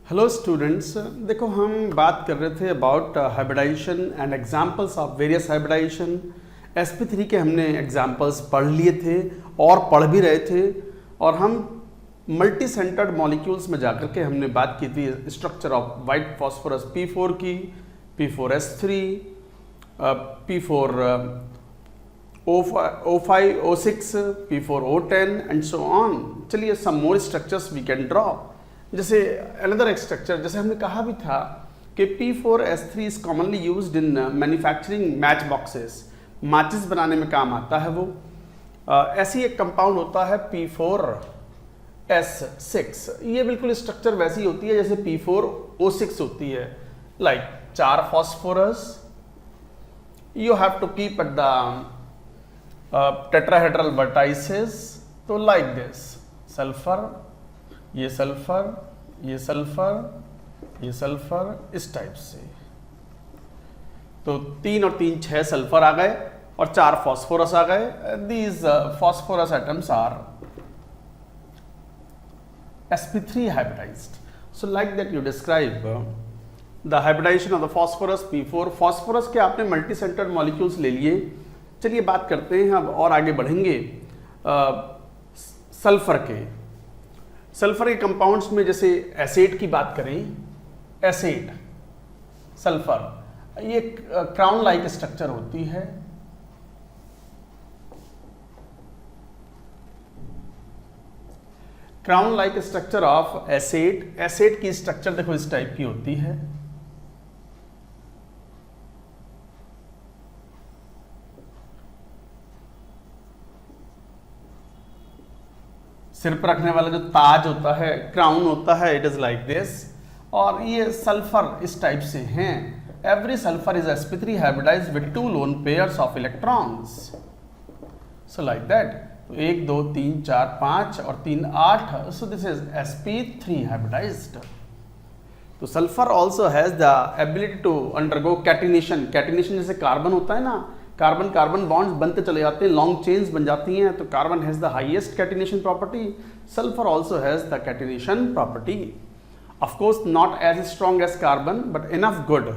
Hello students, देखो हम बात कर रहे थे about hybridization and examples of various hybridization. sp3 के हमने एग्जांपल्स पढ़ लिए थे और पढ़ भी रहे थे, और हम मल्टी सेंटर्ड मॉलिक्यूल्स में जाकर के हमने बात की थी structure of white phosphorus P4 की, P4S3, P4 O5 O6, P4 O10 and so on. चलिए सम मोर स्ट्रक्चर्स वी कैन ड्रॉ। जैसे अनदर एक स्ट्रक्चर, जैसे हमने कहा भी था कि P4S3 is commonly used in manufacturing match boxes, माचिस बनाने में काम आता है वो। ऐसी एक कंपाउंड होता है P4S6, ये बिल्कुल स्ट्रक्चर वैसी होती है जैसे P4O6 होती है, like 4 phosphorus, you have to keep at the tetrahedral vertices, तो लाइक दिस सल्फर, ये सल्फर, ये सल्फर, ये सल्फर, इस टाइप से। तो 3 और 3 6 सल्फर आ गए और 4 फॉस्फोरस आ गए। These phosphorus atoms are sp3 hybridized. So like that you describe the hybridization of the phosphorus P4। Phosphorus के आपने मल्टी सेंटर्ड मॉलिक्यूल्स ले लिए। चलिए बात करते हैं अब और आगे बढ़ेंगे सल्फर के। सल्फर के कंपाउंड्स में जैसे एसेट की बात करें, एसेट सल्फर, ये क्राउन लाइक स्ट्रक्चर होती है। Crown like structure of asset, asset की स्ट्रक्चर देखो इस टाइप की होती है। सिर पर रखने वाला जो ताज होता है, क्राउन होता है, इट इज लाइक दिस। और ये सल्फर इस टाइप से हैं। Every sulphur is sp3 hybridized with 2 lone pairs of electrons, so like that. तो 1 2 3 4 5 और 3 8, so this is sp3 hybridized. तो sulphur also has the ability to undergo catenation. Catenation जैसे carbon होता है ना, कार्बन कार्बन बॉन्ड्स बनते चले जाते हैं, लॉन्ग चेन्स बन जाती हैं, तो carbon has the highest catenation property, sulphur also has the catenation property. Of course not as strong as carbon but enough good.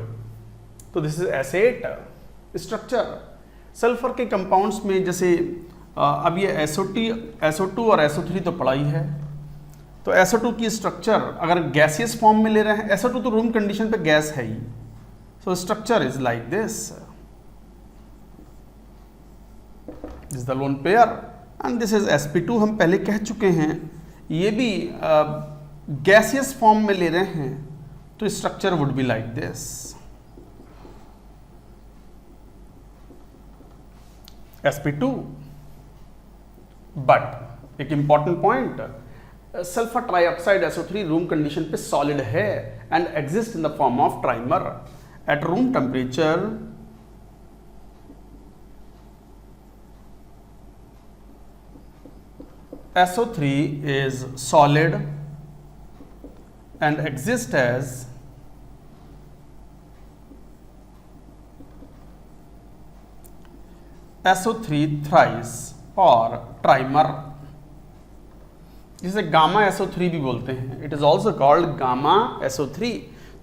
तो this is S eight structure. Sulphur के कंपाउंड्स में जैसे अब ये SO2 और SO3 तो पढ़ा ही है। तो SO2 की स्ट्रक्चर अगर गैसियस फॉर्म में ले रहे हैं, SO2 तो रूम कंडीशन पे गैस है ही, so structure is like this. This the lone pair and this is sp2। हम पहले कह चुके हैं, ये भी गैसियस फॉर्म में ले रहे हैं, तो structure would be like this. sp2, but एक important point, sulphur trioxide SO3 room condition पे सॉलिड है and exist in the form of trimer at room temperature. SO3 is solid and exists as SO3 thrice और trimer, जिसे gamma SO3 भी बोलते हैं। It is also called gamma SO3।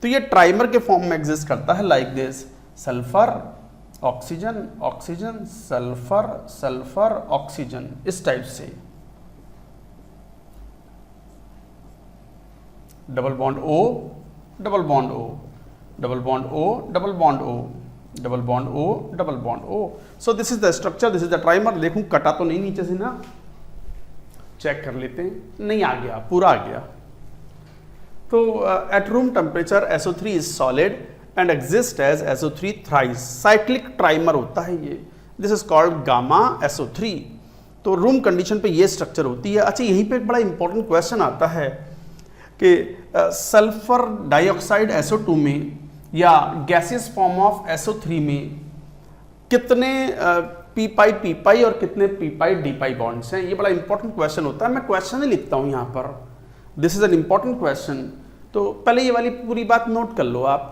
तो ये trimer के फॉर्म में एग्जिस्ट करता है like this, sulphur oxygen oxygen, sulphur sulphur oxygen, इस टाइप से। Double bond O, double bond O, double bond O, double bond O, double bond O, double bond O। So this is the structure, this is the trimer. देखूं कटा तो नहीं नीचे से ना, check कर लेते हैं। नहीं, आ गया, पूरा आ गया। तो at room temperature SO3 is solid and exist as SO3 thrice. Cyclic trimer होता है ये, this is called gamma SO3। तो रूम कंडीशन पे ये स्ट्रक्चर होती है। अच्छा, यहीं पे एक बड़ा इंपॉर्टेंट क्वेश्चन आता है कि सल्फर डाइऑक्साइड SO2 में या गैसियस फॉर्म ऑफ SO3 में कितने p पाई और कितने p पाई बॉन्ड्स हैं। ये बड़ा इंपॉर्टेंट क्वेश्चन होता है। मैं क्वेश्चन ही लिखता हूं यहां पर, this is an important question. तो पहले ये वाली पूरी बात नोट कर लो आप।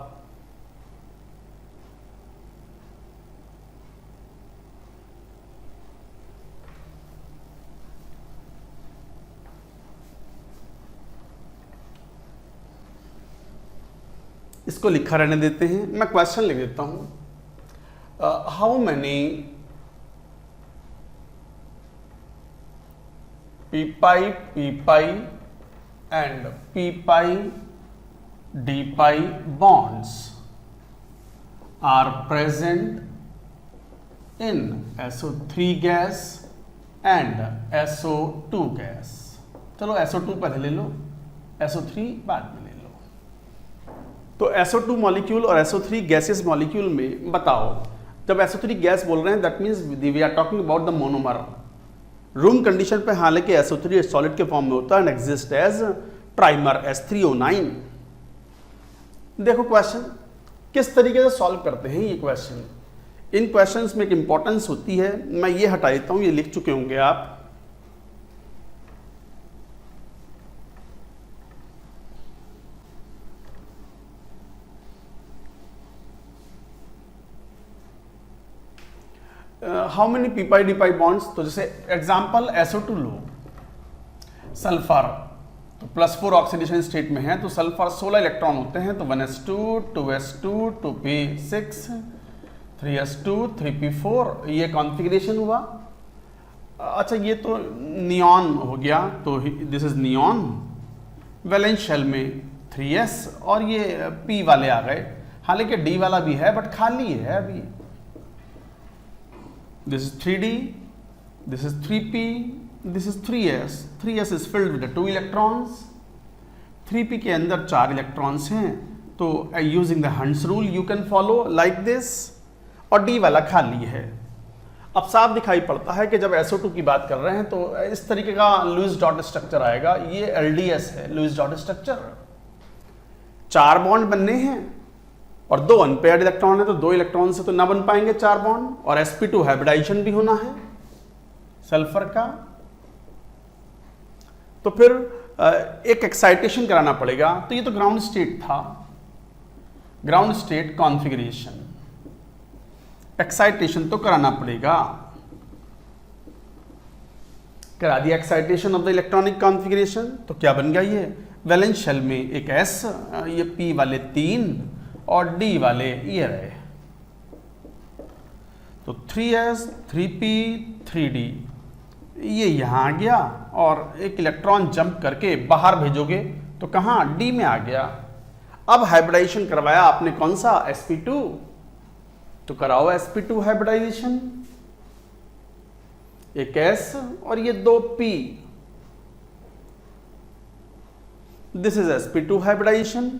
इसको लिखा रहने देते हैं, मैं क्वेश्चन लिख देता हूं। How many P pi and P pi D pi bonds are present in SO3 gas and SO2 gas. चलो SO2 पहले ले लो, SO3 बाद में ले लो। तो SO2 मॉलिक्यूल और SO3 गैसेस मॉलिक्यूल में बताओ, जब SO3 गैस बोल रहे हैं that means we are talking about the monomer. Room condition पे हालांकि SO3 सॉलिड के फॉर्म में होता है and exist as trimer S3O9। देखो क्वेश्चन किस तरीके से सॉल्व करते हैं ये क्वेश्चन। इन क्वेश्चंस में एक इंपॉर्टेंस होती है, मैं ये हटा देता हूं, ये लिख चुके होंगे आप। How many P pi D pi bonds, तो जैसे एग्जांपल SO2 लो, सल्फर तो +4 ऑक्सीडेशन स्टेट में है, तो सल्फर 16 इलेक्ट्रॉन होते हैं, तो 1s2 2s2 2p6 3s2 3p4 ये कॉन्फ़िगरेशन हुआ। अच्छा ये तो नियॉन हो गया, तो this is neon. Valence shell में 3s और ये p वाले आ गए, हालांकि d वाला भी है बट खाली है अभी। This is 3d, this is 3p, this is 3s, 3s is filled with the 2 electrons, 3p के अंदर 4 इलेक्ट्रॉन्स हैं, तो using the Hund's rule you can follow like this, और d वाला खाली है। अब साफ दिखाई पड़ता है कि जब SO2 की बात कर रहे हैं तो इस तरीके का लुईस डॉट स्ट्रक्चर आएगा, ये LDS है, लुईस डॉट स्ट्रक्चर। 4 बॉन्ड बनने हैं और 2 अनपेयर्ड इलेक्ट्रॉन है, तो 2 इलेक्ट्रॉन से तो ना बन पाएंगे 4 बॉन्ड, और sp2 हाइब्रिडाइजेशन भी होना है सल्फर का, तो फिर एक एक्साइटेशन कराना पड़ेगा। तो ये तो ग्राउंड स्टेट था, ग्राउंड स्टेट कॉन्फ़िगरेशन, एक्साइटेशन तो कराना पड़ेगा। करा दिया excitation of the electronic configuration, तो क्या बन गया ये वैलेंस शेल में एक s, ये p वाले 3 और d वाले ये रहे, तो 3s 3p 3d ये यहां आ गया, और एक इलेक्ट्रॉन जंप करके बाहर भेजोगे तो कहां d में आ गया। अब हाइब्रिडाइजेशन करवाया आपने कौन सा sp2, तो कराओ sp2 हाइब्रिडाइजेशन, एक s और ये 2p, this is sp2 hybridisation.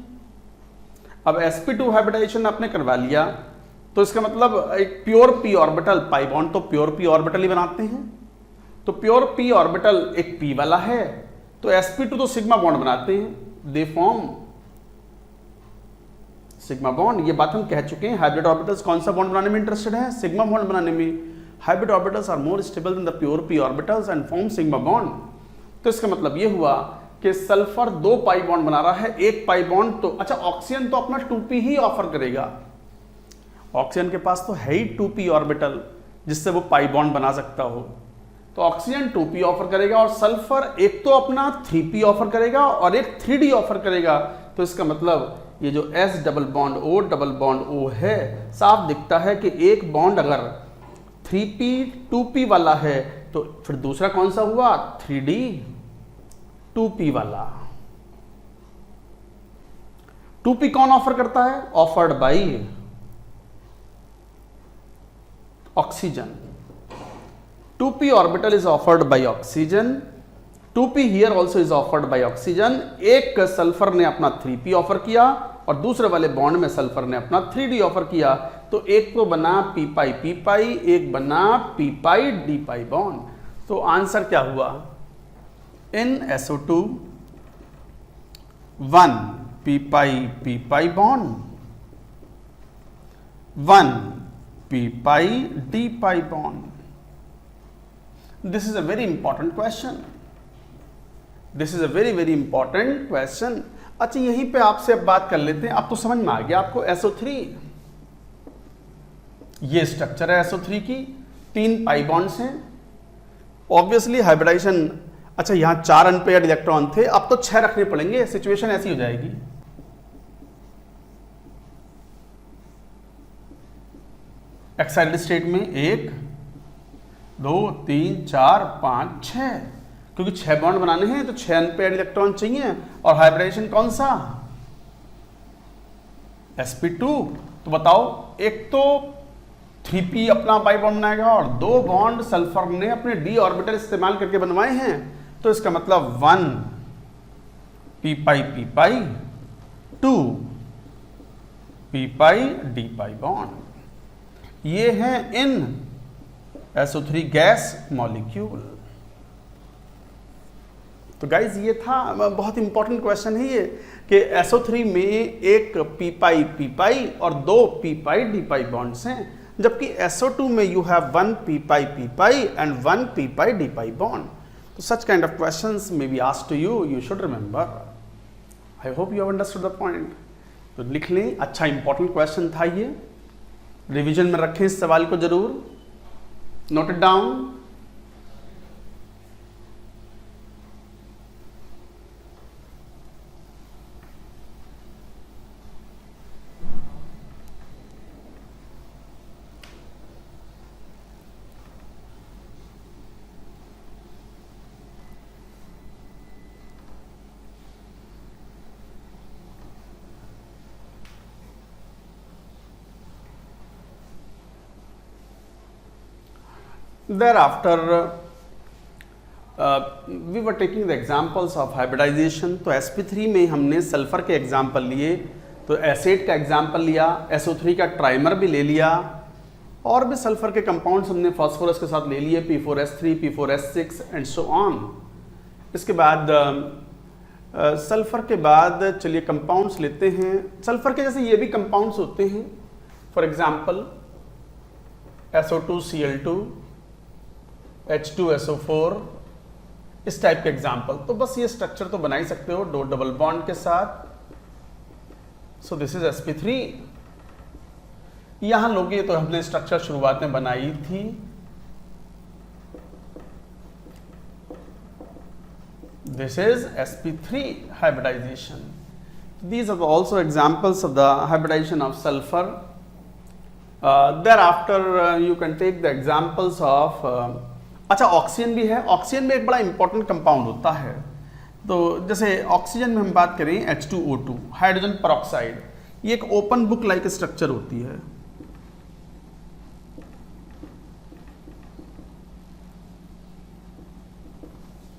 अब sp2 हाइब्रिडाइजेशन आपने करवा लिया, तो इसका मतलब एक प्योर p ऑर्बिटल, पाई बॉन्ड तो प्योर p ऑर्बिटल ही बनाते हैं, तो प्योर p ऑर्बिटल एक p वाला है, तो sp2 तो सिग्मा बॉन्ड बनाते हैं, दे फॉर्म सिग्मा बॉन्ड। ये बात हम कह चुके हैं। हाइब्रिड ऑर्बिटल्स कौन सा बॉन्ड बनाने में इंटरेस्टेड है, सिग्मा बॉन्ड बनाने में। Hybrid orbitals are more stable than the pure p orbitals and form sigma bond. तो इसका मतलब ये हुआ कि सल्फर 2 पाई बॉन्ड बना रहा है, एक पाई बॉन्ड तो अच्छा ऑक्सीजन तो अपना 2p ही ऑफर करेगा, ऑक्सीजन के पास तो है ही 2p ऑर्बिटल जिससे वो पाई बॉन्ड बना सकता हो, तो ऑक्सीजन 2p ऑफर करेगा और सल्फर एक तो अपना 3p ऑफर करेगा और एक 3d ऑफर करेगा। तो इसका मतलब ये जो S डबल बॉन्ड O है, साफ दिखता है कि एक बॉन्ड अगर 3p 2p वाला है तो फिर दूसरा कौन सा हुआ 3d 2p वाला। 2p कौन ऑफर करता है, offered by oxygen. 2p orbital is offered by oxygen, 2p here also is offered by oxygen. एक सल्फर ने अपना 3p ऑफर किया और दूसरे वाले बॉन्ड में सल्फर ने अपना 3d ऑफर किया, तो एक तो बना p पाई, एक बना p पाई d पाई बॉन्ड। तो आंसर क्या हुआ, इन SO2 1 p pi bond, 1 p pi d pi bond. This is a very important question, this is a very important question. अच्छा यहीं पे आपसे अब बात कर लेते हैं, अब तो समझ में आ गया आपको SO3, ये स्ट्रक्चर है SO3 की, 3 पाई बॉन्ड्स हैं, ऑब्वियसली हाइब्रिडाइजेशन। अच्छा यहां 4 अनपेयर्ड इलेक्ट्रॉन थे, अब तो 6 रखने पड़ेंगे, सिचुएशन ऐसी हो जाएगी। एक्साइटेड स्टेट में 1 2 3 4 5 6, क्योंकि 6 बॉन्ड बनाने हैं तो 6 अनपेयर्ड इलेक्ट्रॉन चाहिए। और हाइब्रिडाइजेशन कौन सा? sp2। तो बताओ, एक तो 3p अपना पाई बॉन्ड बनाएगा और 2 बॉन्ड सल्फर ने अपने d ऑर्बिटल इस्तेमाल करके बनवाए हैं, तो इसका मतलब 1 p पाई 2 p पाई d पाई बॉन्ड। ये है इन SO3 गैस मॉलिक्यूल। तो गाइज ये था, बहुत इंपॉर्टेंट क्वेश्चन है ये, कि SO3 में एक p पाई और 2 p d पाई बॉन्ड्स हैं, जबकि SO2 में you have 1 p pi and 1 p d pi bond. तो such kind of questions may be asked to you, you should remember. I hope you have understood the point. तो लिख लें, अच्छा important question था ये, revision में रखें इस सवाल को जरूर, note it down. Thereafter we were taking the examples of hybridization। तो sp3 में हमने सल्फर के एग्जाम्पल लिए, तो एसिड का एग्जाम्पल लिया, SO3 का ट्राइमर भी ले लिया, और भी सल्फर के कंपाउंड्स हमने फास्फोरस के साथ ले लिए, P4S3 P4S6 and so on. इसके बाद सल्फर के बाद चलिए कंपाउंड्स लेते हैं। सल्फर के जैसे ये भी कंपाउंड्स होते हैं, फॉर एग्जाम्पल SO2Cl2 H2SO4, इस टाइप के एग्जाम्पल। तो बस ये स्ट्रक्चर तो बना ही सकते हो 2 डबल बॉन्ड के साथ। सो दिस इज sp3। यहां लोगे तो हमने स्ट्रक्चर शुरुआत में बनाई थी, this is sp3 hybridization। These are also examples of the hybridization of sulfur। Thereafter you can take the examples of अच्छा ऑक्सीजन भी है। ऑक्सीजन में एक बड़ा इंपॉर्टेंट कंपाउंड होता है, तो जैसे ऑक्सीजन में हम बात करें H2O2 हाइड्रोजन परऑक्साइड, ये एक ओपन बुक लाइक स्ट्रक्चर होती है।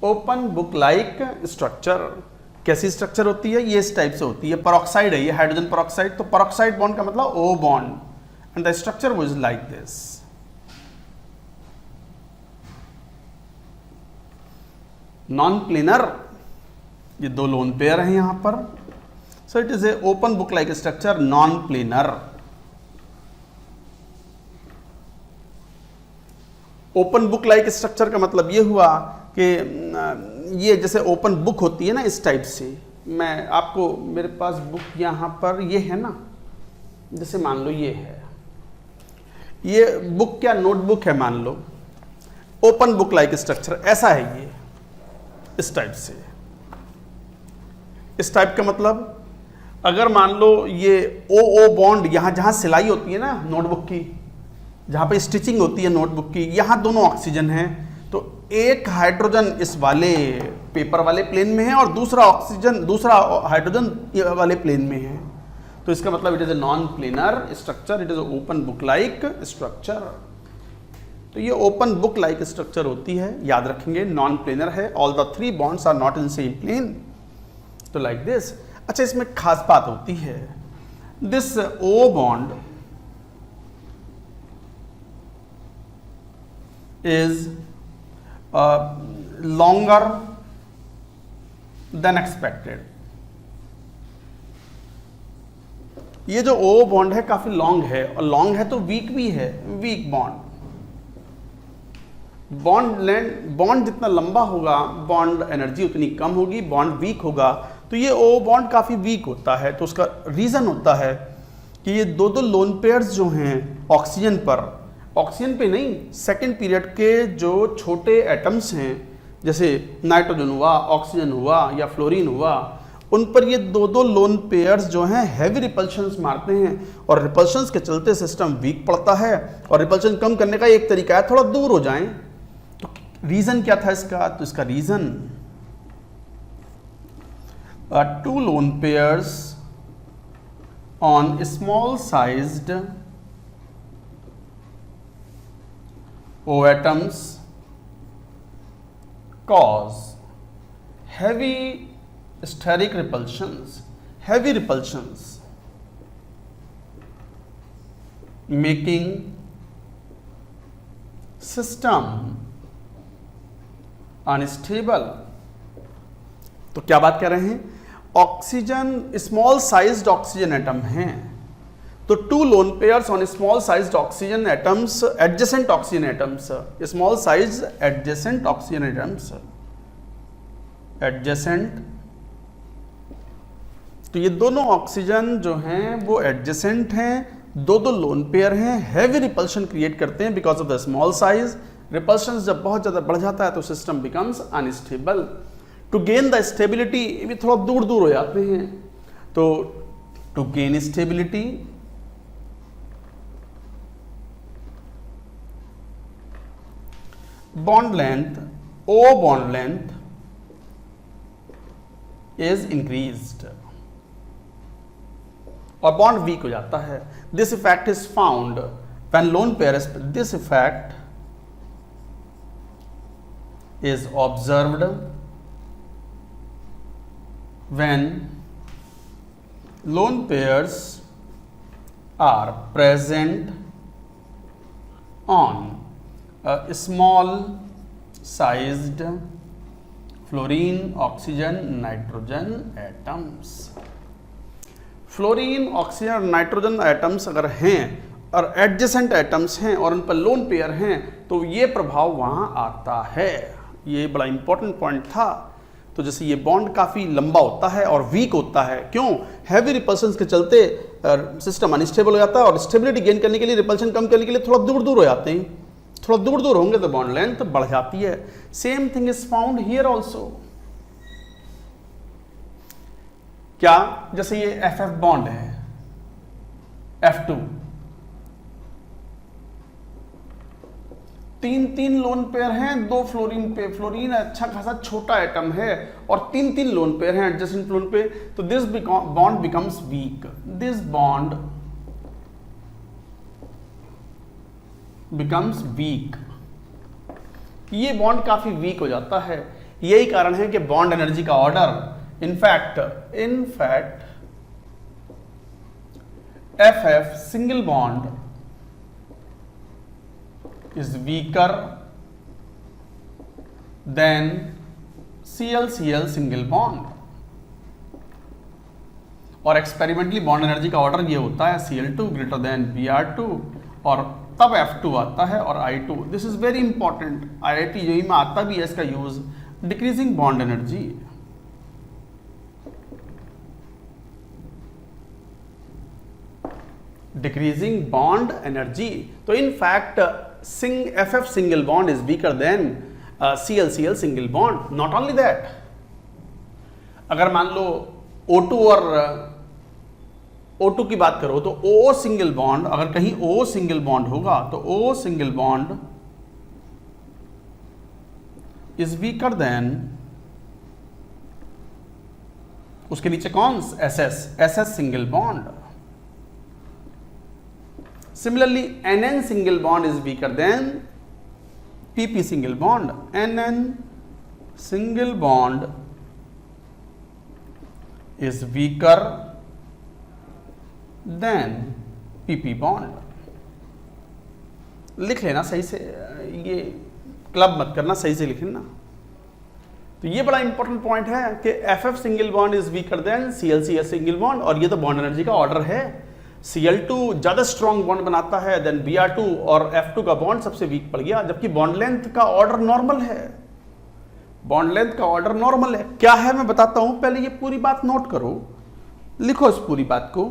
ओपन बुक लाइक स्ट्रक्चर कैसी स्ट्रक्चर होती है? ये इस टाइप से होती है, परऑक्साइड है ये, हाइड्रोजन परऑक्साइड। तो परऑक्साइड बॉन्ड का मतलब O bond and the structure was like this. Non planar, ये 2 लोन पेयर हैं यहां पर, so it is a open book like structure, non planar. Open book like structure का मतलब ये हुआ कि ये जैसे ओपन बुक होती है ना, इस टाइप से। मैं आपको, मेरे पास बुक यहां पर ये है ना, जैसे मान लो ये है, ये बुक क्या नोटबुक है मान लो, ओपन बुक लाइक स्ट्रक्चर ऐसा है ये, इस टाइप से। इस टाइप का मतलब अगर मान लो ये ओ बॉन्ड यहां जहां सिलाई होती है ना नोटबुक की, जहां पे स्टिचिंग होती है नोटबुक की, यहां दोनों ऑक्सीजन है, तो एक हाइड्रोजन इस वाले पेपर वाले प्लेन में है और दूसरा ऑक्सीजन, दूसरा हाइड्रोजन वाले प्लेन में है। तो इसका मतलब it is a non planar structure, it is open book like structure. तो ये ओपन बुक लाइक स्ट्रक्चर होती है, याद रखेंगे, नॉन प्लेनर है, all the 3 bonds are not in same plane. तो लाइक दिस। अच्छा, इसमें खास बात होती है, this O bond is longer than expected. ये जो O बॉन्ड है काफी लॉन्ग है, और लॉन्ग है तो वीक भी है, वीक बॉन्ड। बॉन्ड जितना लंबा होगा बॉन्ड एनर्जी उतनी कम होगी, बॉन्ड वीक होगा, तो ये O बॉन्ड काफी वीक होता है। तो उसका रीजन होता है कि ये 2 लोन पेयर्स जो हैं ऑक्सीजन पे नहीं, सेकंड पीरियड के जो छोटे एटम्स हैं, जैसे नाइट्रोजन हुआ, ऑक्सीजन हुआ या फ्लोरीन हुआ, उन पर ये दो दो लोन पेयर्स जो हैं हैवी रिपल्शंस मारते हैं और रिपल्शंस के चलते सिस्टम वीक पड़ता है। और रिपल्शन कम करने का एक तरीका है थोड़ा दूर हो जाएं। तो रीजन क्या था इसका? तो इसका reason two lone pairs on small sized O atoms cause heavy steric repulsions, making system unstable। तो क्या बात कर रहे हैं? Oxygen small sized oxygen atom हैं, तो two lone pairs on small sized oxygen atoms, adjacent oxygen atoms, small size adjacent oxygen atoms, adjacent, तो ये दोनों ऑक्सीजन जो हैं वो एडजेसेंट हैं, दो दो लोन पेयर हैं, हैवी रिपल्शन क्रिएट करते हैं because of the small size. Repulsion जब बहुत ज्यादा बढ़ जाता है तो system becomes unstable. To gain the stability, ये थोड़ा दूर दूर हो जाते हैं, तो to gain stability bond length, O bond length is increased और bond weak हो जाता है। This effect is found when lone pair, this effect is observed when lone pairs are present on small sized fluorine oxygen nitrogen atoms। Fluorine oxygen nitrogen atoms अगर हैं और adjacent atoms हैं और उन पर लोन पेयर हैं तो ये प्रभाव वहां आता है। ये बड़ा इंपॉर्टेंट पॉइंट था। तो जैसे ये बॉन्ड काफी लंबा होता है और वीक होता है, क्यों? हैवी रिपल्शंस के चलते सिस्टम अनस्टेबल हो जाता है और स्टेबिलिटी गेन करने के लिए, रिपल्शन कम करने के लिए थोड़ा दूर दूर हो जाते हैं। थोड़ा दूर दूर होंगे तो बॉन्ड लेंथ बढ़ जाती है। Same thing is found here also. क्या? जैसे ये FF बॉन्ड है, F2, तीन लोन पेयर हैं, दो फ्लोरीन पे, फ्लोरीन अच्छा खासा छोटा एटम है और तीन लोन पेयर हैं एडजेसेंट लोन पे, तो this bond becomes week, this bond becomes week. ये बॉन्ड काफी वीक हो जाता है। यही कारण है कि बॉन्ड एनर्जी का order in fact FF single bond is weaker than Cl-Cl single bond। और एक्सपेरिमेंटली बॉन्ड एनर्जी का ऑर्डर ये होता है Cl2 ग्रेटर देन Br2 और तब F2 आता है और I2। This is very important, IIT JEE में आता भी है इसका use. Decreasing bond energy, decreasing bond energy. तो in fact FF single bond is weaker than Cl-Cl single bond। Not only that, अगर मान लो O2 और O2 की बात करो तो O सिंगल बॉन्ड, अगर कहीं O सिंगल बॉन्ड होगा तो O single bond is weaker then, उसके नीचे कौन? SS single bond. Similarly, NN single bond is weaker than PP single bond। NN single bond is weaker than PP bond। लिख लेना सही से, ये क्लब मत करना, सही से लिख लेना। तो ये बड़ा इंपॉर्टेंट पॉइंट है कि FF single bond is weaker then Cl-Cl single bond, और ये तो बॉन्ड एनर्जी का ऑर्डर है। Cl2 ज्यादा स्ट्रॉन्ग बॉन्ड बनाता है देन Br2 और F2 का बॉन्ड सबसे वीक पड़ गया, जबकि बॉन्ड लेंथ का ऑर्डर नॉर्मल है। बॉन्ड लेंथ का ऑर्डर नॉर्मल है। क्या है मैं बताता हूं, पहले ये पूरी बात नोट करो, लिखो इस पूरी बात को।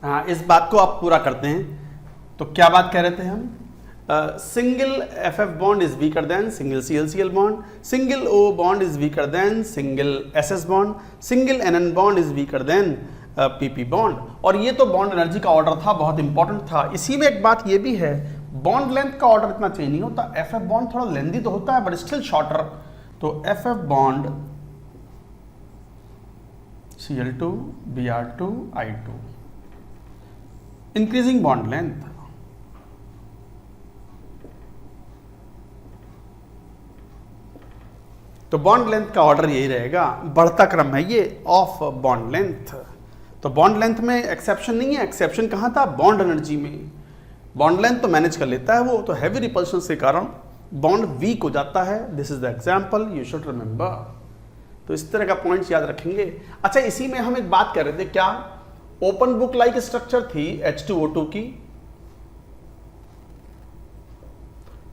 हाँ, इस बात को आप पूरा करते हैं। तो क्या बात कह रहे थे हम? Single F bond is weaker then single CL bond, single O bond is weaker then single SS bond, single NN bond is weaker then PP bond. और ये तो बॉन्ड एनर्जी का ऑर्डर था, बहुत इंपॉर्टेंट था। इसी में एक बात ये भी है, बॉन्ड लेंथ का ऑर्डर इतना चेंज नहीं होता। FF बॉन्ड थोड़ा लेंदी तो होता है बट स्टिल शॉर्टर। तो FF bond Cl2 Br2 I2, increasing bond length. तो बॉन्ड लेंथ का ऑर्डर यही रहेगा, बढ़ता क्रम है ये ऑफ बॉन्ड लेंथ। तो बॉन्ड लेंथ में एक्सेप्शन नहीं है। एक्सेप्शन कहां था? बॉन्ड एनर्जी में। बॉन्ड लेंथ तो मैनेज कर लेता है वो, तो हैवी रिपल्शन के कारण बॉन्ड वीक हो जाता है। This is the example, you should remember. तो इस तरह का पॉइंट्स याद रखेंगे। अच्छा, इसी में हम एक बात कर रहे थे, क्या ओपन बुक लाइक स्ट्रक्चर थी H2O2 की।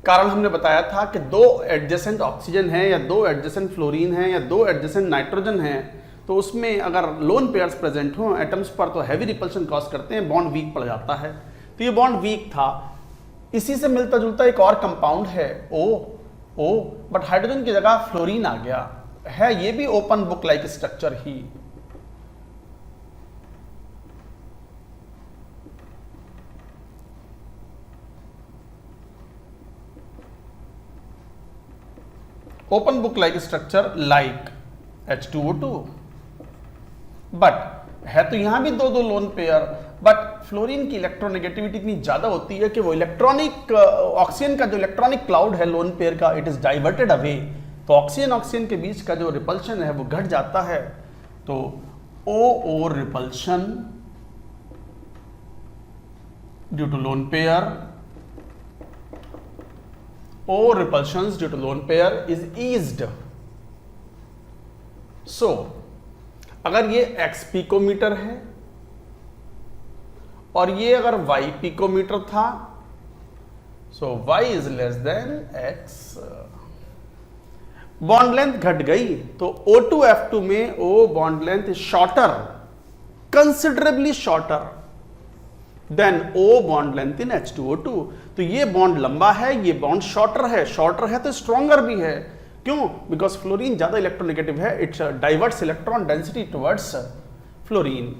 कारण हमने बताया था कि दो एडजेसेंट ऑक्सीजन है या दो एडजेसेंट फ्लोरीन है या दो एडजेसेंट नाइट्रोजन है, तो उसमें अगर लोन पेयर्स प्रेजेंट हो एटम्स पर तो हैवी रिपल्शन कॉज करते हैं, बॉन्ड वीक पड़ जाता है। तो ये बॉन्ड वीक था। इसी से मिलता जुलता एक और कंपाउंड है O, बट हाइड्रोजन की जगह फ्लोरीन आ गया है। ये भी open book like structure he. Open book like structure like H2O2, but है तो यहां भी दो लोन पेयर, बट फ्लोरीन की इलेक्ट्रोनेगेटिविटी इतनी ज्यादा होती है कि वो इलेक्ट्रॉनिक ऑक्सीजन का जो इलेक्ट्रॉनिक क्लाउड है लोन पेयर का, इट इज डाइवर्टेड अवे। तो ऑक्सीजन के बीच का जो रिपल्शन है वो घट जाता है। तो O repulsion due to lone pair, O repulsions due to lone pair is eased. So, अगर ये x पिकोमीटर है और ये अगर y पिकोमीटर था, so y is less than x. Bond length घट गई तो O2F2 में O bond length is shorter, considerably shorter than O bond length in H2O2। तो ये बॉन्ड लंबा है, ये बॉन्ड शॉर्टर है। शॉर्टर है तो स्ट्रॉन्गर भी है। क्यों? बिकॉज फ्लोरीन ज्यादा इलेक्ट्रोनेगेटिव है, it diverts electron density towards fluorine.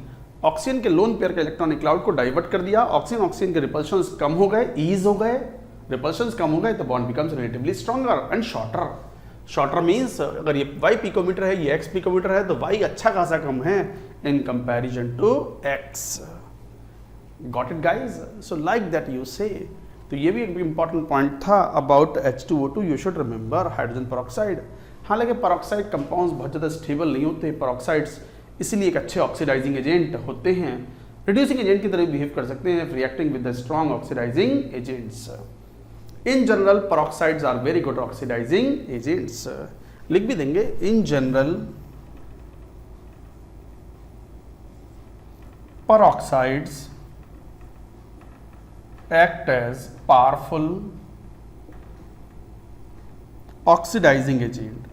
Oxygen के लोन पेयर के इलेक्ट्रॉनिक क्लाउड को डाइवर्ट कर दिया। ऑक्सीजन के रिपल्शंस कम हो गए, ईज हो गए। रिपल्शंस कम हो गए तो bond becomes relatively stronger and shorter. Shorter means अगर ये y पिकोमीटर है, ये x पिकोमीटर है, तो y अच्छा खासा कम है in comparison to x। Got it guys? So like that you say. तो ये भी एक इंपॉर्टेंट पॉइंट था about H2O2, you should remember hydrogen peroxide. हालांकि पेरोक्साइड कंपाउंड्स बहुत ज़्यादा स्टेबल नहीं होते। पेरोक्साइड्स इसलिए एक अच्छे ऑक्सीडाइजिंग एजेंट होते हैं, रिड्यूसिंग एजेंट की तरह बिहेव कर सकते हैं reacting with the strong oxidizing agents. In general peroxides are very good oxidizing agents. लिख भी देंगे, in general peroxides act as powerful oxidizing agent।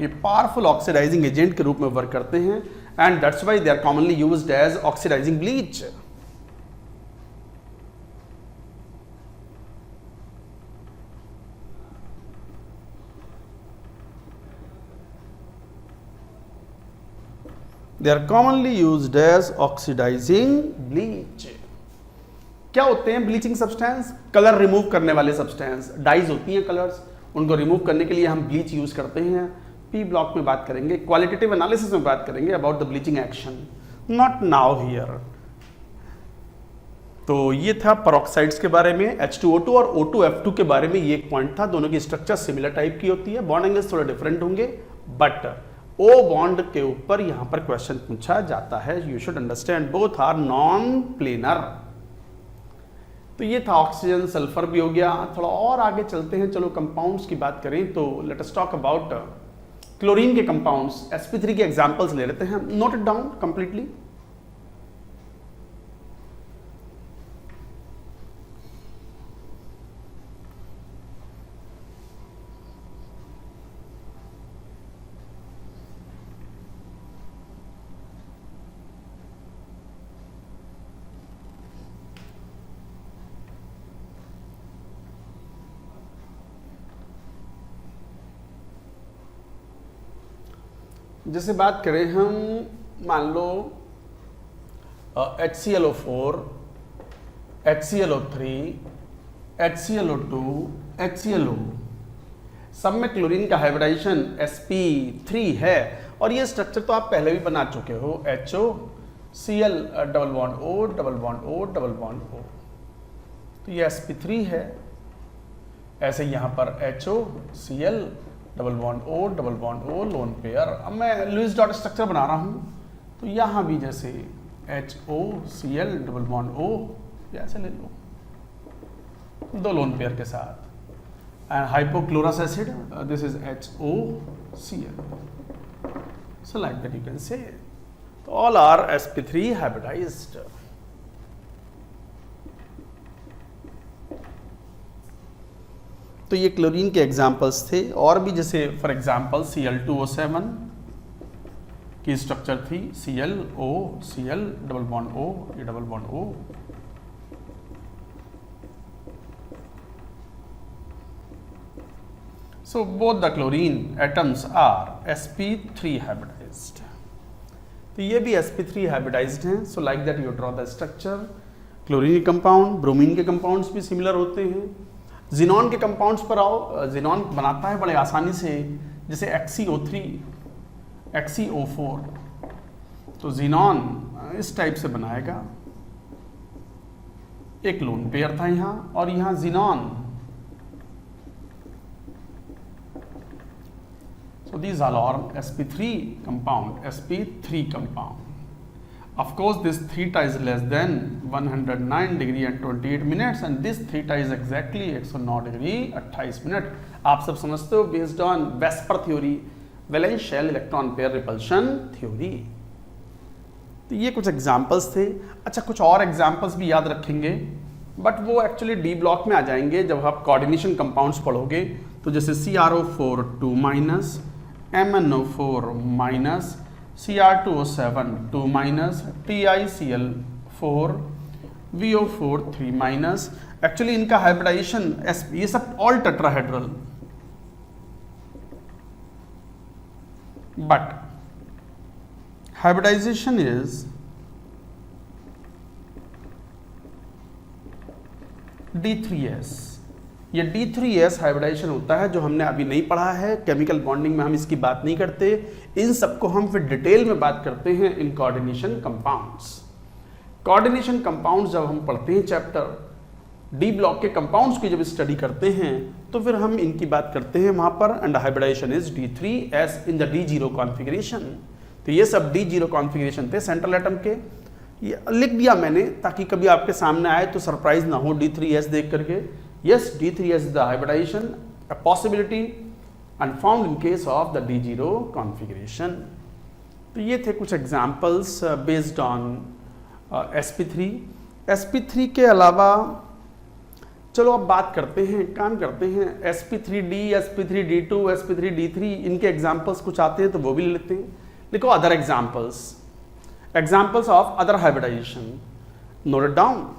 ये पावरफुल ऑक्सीडाइजिंग एजेंट के रूप में वर्क करते हैं and that's why they are commonly used as oxidizing bleach. They are commonly used as oxidizing bleach। क्या होते हैं ब्लीचिंग सब्सटेंस? कलर रिमूव करने वाले सब्सटेंस। डाइज होती हैं कलर्स, उनको रिमूव करने के लिए हम ब्लीच यूज करते हैं। पी ब्लॉक में बात करेंगे, क्वालिटेटिव एनालिसिस में बात करेंगे about the bleaching action, not now here. तो ये था पेरोक्साइड्स के बारे में। H2O2 और O2F2 के बारे में ये एक पॉइंट था। दोनों की स्ट्रक्चर सिमिलर टाइप की होती है, बॉन्ड एंगल्स थोड़े डिफरेंट होंगे, बट O बॉन्ड के ऊपर यहां पर क्वेश्चन पूछा जाता है। You should understand both are non planar. तो ये था ऑक्सीजन, सल्फर भी हो गया। थोड़ा और आगे चलते हैं, चलो कंपाउंड्स की बात करें तो let us talk about chlorine के कंपाउंड्स। sp3 के एग्जांपल्स ले लेते हैं, नोट इट डाउन कंप्लीटली। जैसे बात करें हम, मान लो HClO4, HClO3, HClO2, HClO, सब में क्लोरीन का हाइब्रिडाइजेशन sp3 है। और ये स्ट्रक्चर तो आप पहले भी बना चुके हो, HOCl double bond O double bond O double bond O, तो ये sp3 है। ऐसे यहाँ पर HOCl double bond O double bond O lone pair. अब मैं लुईस डॉट स्ट्रक्चर बना रहा हूँ, तो यहाँ भी जैसे HOCl डबल बॉन्ड O ऐसे ले लो, दो लोन पेयर के साथ। And hypochlorous acid, this is HOCl, so like that you can say. So all are sp3 hybridized. तो ये क्लोरीन के एग्जाम्पल्स थे। और भी जैसे फॉर एग्जाम्पल Cl2O7 की स्ट्रक्चर थी, ClO, Cl double bond O, ये double bond O। So both the chlorine atoms are sp3 hybridized. तो ये भी sp3 hybridized हैं। So like that you draw the structure. Chlorine के कंपाउंड, ब्रोमीन के compounds भी सिमिलर होते हैं। जिनॉन के कंपाउंड्स पर आओ, जिनॉन बनाता है बड़े आसानी से, जैसे XeO3, XeO4। तो जिनॉन इस टाइप से बनाएगा, एक लोन पेयर था यहाँ, और यहाँ xenon. So these all are sp3 compound, sp3 compound. Of course, this theta is less than 109 degree and 28 minutes, and this theta is exactly 109 degree 28 minute. आप सब समझते हो, based on Vesper theory, valence shell electron pair repulsion theory. तो ये कुछ examples थे। अच्छा, कुछ और एग्जाम्पल्स भी याद रखेंगे, बट वो एक्चुअली डी ब्लॉक में आ जाएंगे जब आप कोऑर्डिनेशन कंपाउंड्स पढ़ोगे। तो जैसे CrO4 2 minus, MnO4 minus, Cr2O7 2 minus, TiCl4, VO4 3 minus. Actually इनका हाइब्रिडाइजेशन ये सब all tetrahedral, but hybridisation is D3S। ये D3S हाइब्रिडाइजेशन होता है, जो हमने अभी नहीं पढ़ा है। केमिकल बॉन्डिंग में हम इसकी बात नहीं करते, इन सबको हम फिर डिटेल में बात करते हैं इन कोऑर्डिनेशन कंपाउंड्स। कोऑर्डिनेशन कंपाउंड्स जब हम पढ़ते हैं चैप्टर डी ब्लॉक के कंपाउंड्स की जब स्टडी करते हैं, तो फिर हम इनकी बात करते हैं वहां पर। And hybridisation is D3S in the D0 configuration. तो ये सब D0 कॉन्फिगरेशन थे सेंट्रल एटम के। ये लिख दिया मैंने ताकि कभी आपके सामने आए तो सरप्राइज ना हो D3S देख करके। Yes, D3S is the hybridization, a possibility and found in case of the D0 configuration. तो ये थे कुछ examples based on sp3। sp3 के अलावा चलो अब बात करते हैं, काम करते हैं sp3d, sp3d2, sp3d3, इनके examples कुछ आते हैं तो वो भी ले लेते हैं। लिखो other examples, examples of other hybridization, note it down।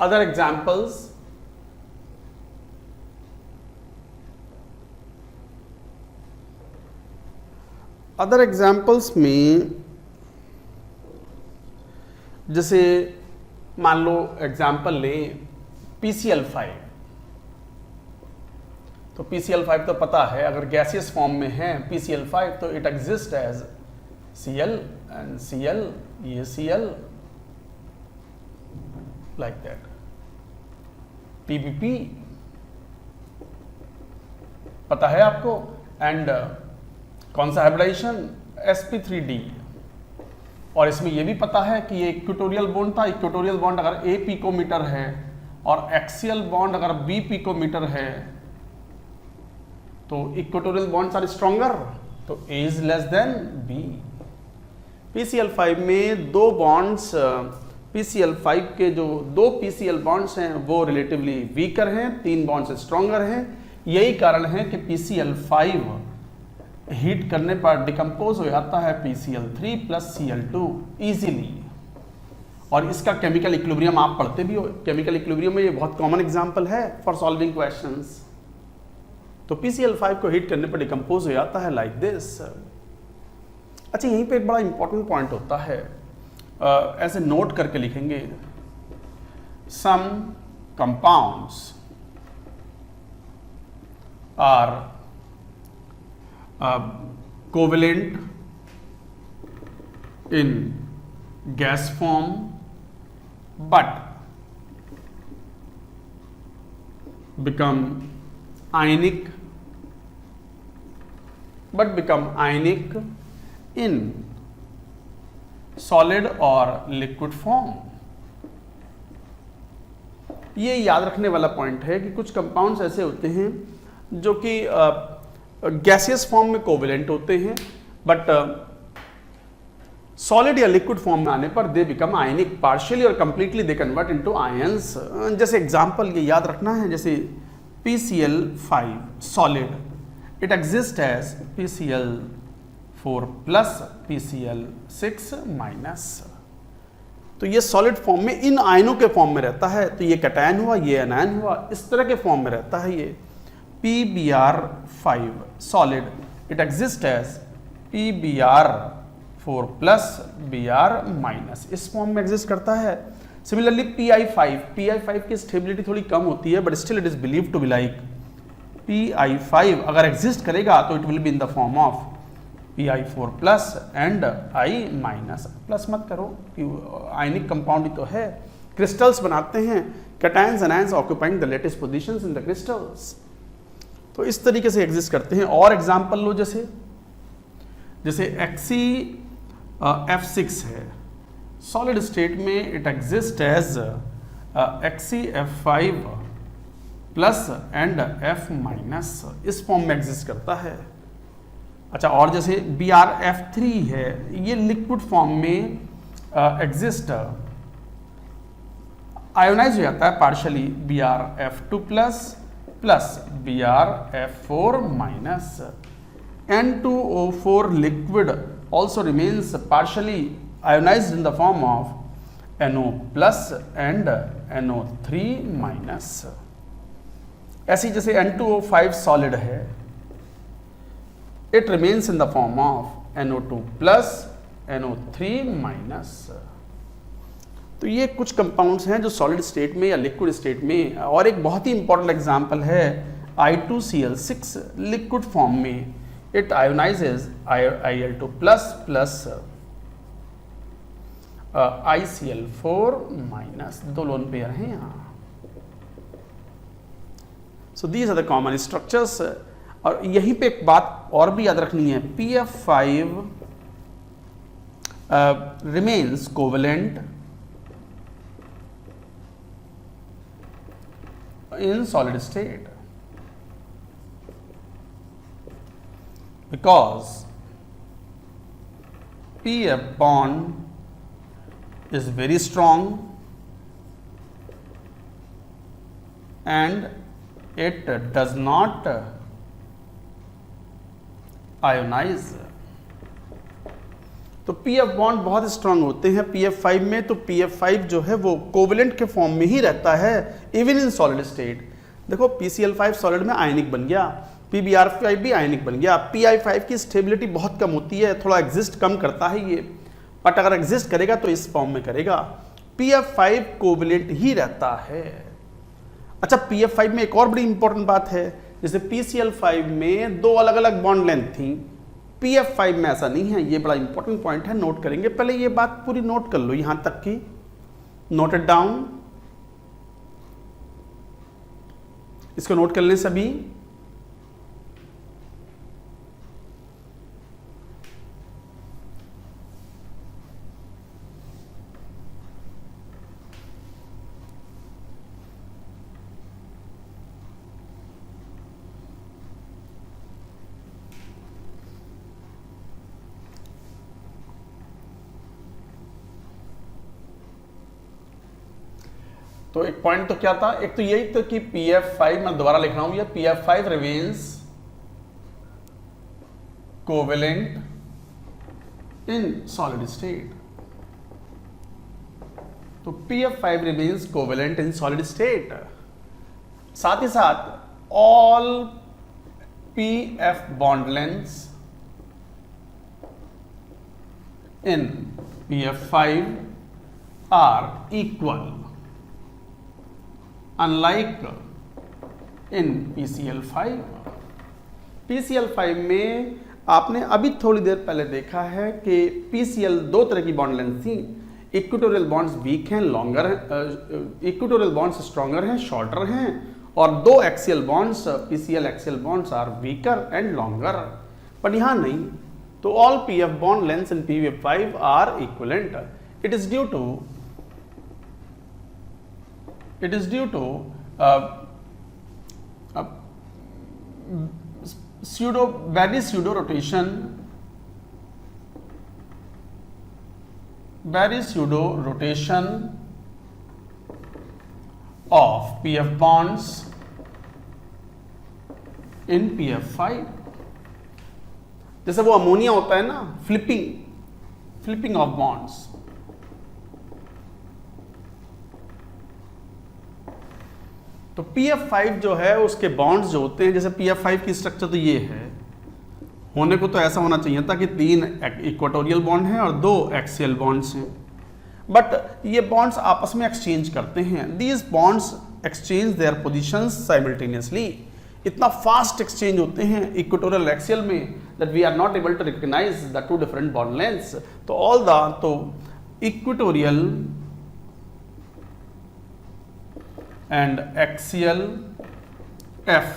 Other examples, other examples में जैसे मान लो एग्जाम्पल लें PCl5। तो PCl5 तो पता है, अगर गैसियस फॉर्म में है PCl5 तो it exist as Cl and Cl, ये Cl like that। PBP पता है आपको। एंड कौन सा हाइब्रिडाइजेशन, sp3d। और इसमें यह भी पता है कि ये इक्वेटोरियल बॉन्ड था। इक्वेटोरियल बॉन्ड अगर a पिकोमीटर है और एक्सियल बॉन्ड अगर b पिकोमीटर है, तो इक्वेटोरियल बॉन्ड्स आर स्ट्रॉन्गर, तो a is less than b। PCl5 में दो बॉन्ड्स PCl5 के जो 2 PCl बॉन्ड्स हैं वो रिलेटिवली वीकर हैं, 3 बॉन्ड्स स्ट्रॉन्गर हैं। यही कारण है कि PCl5 हीट करने पर डिकम्पोज हो जाता है PCl3 प्लस Cl2 इजीली। और इसका केमिकल इक्विलिब्रियम आप पढ़ते भी हो, केमिकल इक्विलिब्रियम में ये बहुत कॉमन एग्जांपल है फॉर सॉल्विंग क्वेश्चंस। तो PCl5 को हीट करने पर डिकम्पोज हो जाता है लाइक दिस। अच्छा, यहीं पे एक बड़ा इंपॉर्टेंट पॉइंट होता है, ऐसे नोट करके लिखेंगे, some compounds are covalent in gas form but become ionic in solid और liquid form। ये याद रखने वाला पॉइंट है कि कुछ कंपाउंड्स ऐसे होते हैं जो कि गैसियस फॉर्म में कोवेलेंट होते हैं, बट सॉलिड या लिक्विड फॉर्म में आने पर दे बिकम आयनिक पार्शियली और completely they convert into ions. जैसे एग्जांपल ये याद रखना है, जैसे PCl5 solid, it exist as PCl4 plus PCl6 minus. तो ये सॉलिड फॉर्म में इन आयनों के फॉर्म में रहता है, तो ये कैटायन हुआ, ये एनायन हुआ, इस तरह के फॉर्म में रहता है ये। PBr5 solid, it exist as PBr4 plus Br minus, इस फॉर्म में एग्जिस्ट करता है। सिमिलरली PI5 की स्टेबिलिटी थोड़ी कम होती है, but still it is believe to be like PI5 अगर एग्जिस्ट करेगा तो it will be in the form of PI4 plus and I minus. Plus मत करो, आयनिक कंपाउंड ही तो है, क्रिस्टल्स बनाते हैं, cations anions occupying the latest positions in the crystals. तो इस तरीके से एग्जिस्ट करते हैं। और एग्जांपल लो, जैसे XeF6 है, सॉलिड स्टेट में it exist as XeF5 plus and F minus, इस फॉर्म में एग्जिस्ट करता है। अच्छा, और जैसे BrF3 है, ये लिक्विड फॉर्म में एग्जिस्ट आयोनाइज हो जाता है partially BrF2 plus BrF4 minus. N2O4 liquid also remains partially ionized in the form of NO plus and NO3 minus। ऐसी जैसे N2O5 solid है, it remains in the form of NO2 plus NO3 minus। तो ये कुछ compounds हैं जो solid state में या लिक्विड स्टेट में। और एक बहुत ही इंपॉर्टेंट एग्जांपल है I2Cl6 लिक्विड फॉर्म में, it ionizes IL2 plus ICl4 minus, दो लोन पेयर हैं यहाँ। So these are the common structures. और यहीं पे एक बात और भी याद रखनी है, PF5 remains covalent in solid state because PF bond is very strong and it does not ionize। तो PF बॉन्ड बहुत स्ट्रांग होते हैं PF5 में, तो PF5 जो है वो कोवेलेंट के फॉर्म में ही रहता है इवन इन सॉलिड स्टेट। देखो PCl5 सॉलिड में आयनिक बन गया, PBr5 भी आयनिक बन गया। PI5 की स्टेबिलिटी बहुत कम होती है, थोड़ा एग्जिस्ट कम करता है ये, बट अगर एग्जिस्ट करेगा तो इस फॉर्म में करेगा। PF5 कोवेलेंट ही रहता है। अच्छा, PF5 में एक और बड़ी इंपॉर्टेंट बात है, जैसे PCl5 में दो अलग अलग बॉन्ड लेंथ थी, PF5 में ऐसा नहीं है। ये बड़ा इंपॉर्टेंट पॉइंट है, नोट करेंगे। पहले ये बात पूरी नोट कर लो, यहां तक की नोट इट डाउन, इसको नोट कर लें सभी। तो एक पॉइंट तो क्या था, एक तो यही तो कि PF5, मैं दोबारा लिख रहा हूं, ये PF5 remains covalent in solid state. तो PF5 remains covalent in solid state. साथ ही साथ all PF bond lengths in PF5 are equal, unlike in PCl5। PCl5 में आपने अभी थोड़ी देर पहले देखा है कि PCl दो तरह की बॉन्ड लेंथ थी, इक्वेटोरियल बॉन्ड्स वीक हैं, लॉन्गर हैं, इक्वेटोरियल बॉन्ड्स स्ट्रॉन्गर हैं, शॉर्टर हैं, और दो axial bonds PCl axial bonds are weaker and longer. पर यहां नहीं, तो all PF bond lengths in PF5 are equivalent. It is due to very pseudo rotation of PF bonds in PF5। जैसे वो अमोनिया होता है ना, फ्लिपिंग ऑफ बॉन्ड्स। तो PF5 जो है उसके बॉन्ड्स जो होते हैं, जैसे PF5 की स्ट्रक्चर तो ये है, होने को तो ऐसा होना चाहिए था कि 3 इक्वेटोरियल बॉन्ड हैं और 2 एक्सियल बॉन्ड्स हैं, बट ये बॉन्ड्स आपस में एक्सचेंज करते हैं। These bonds exchange their positions simultaneously. इतना फास्ट एक्सचेंज होते हैं इक्वेटोरियल एक्सियल में that we are not able to recognise the two different bond lengths. तो इक्वेटोरियल and axial F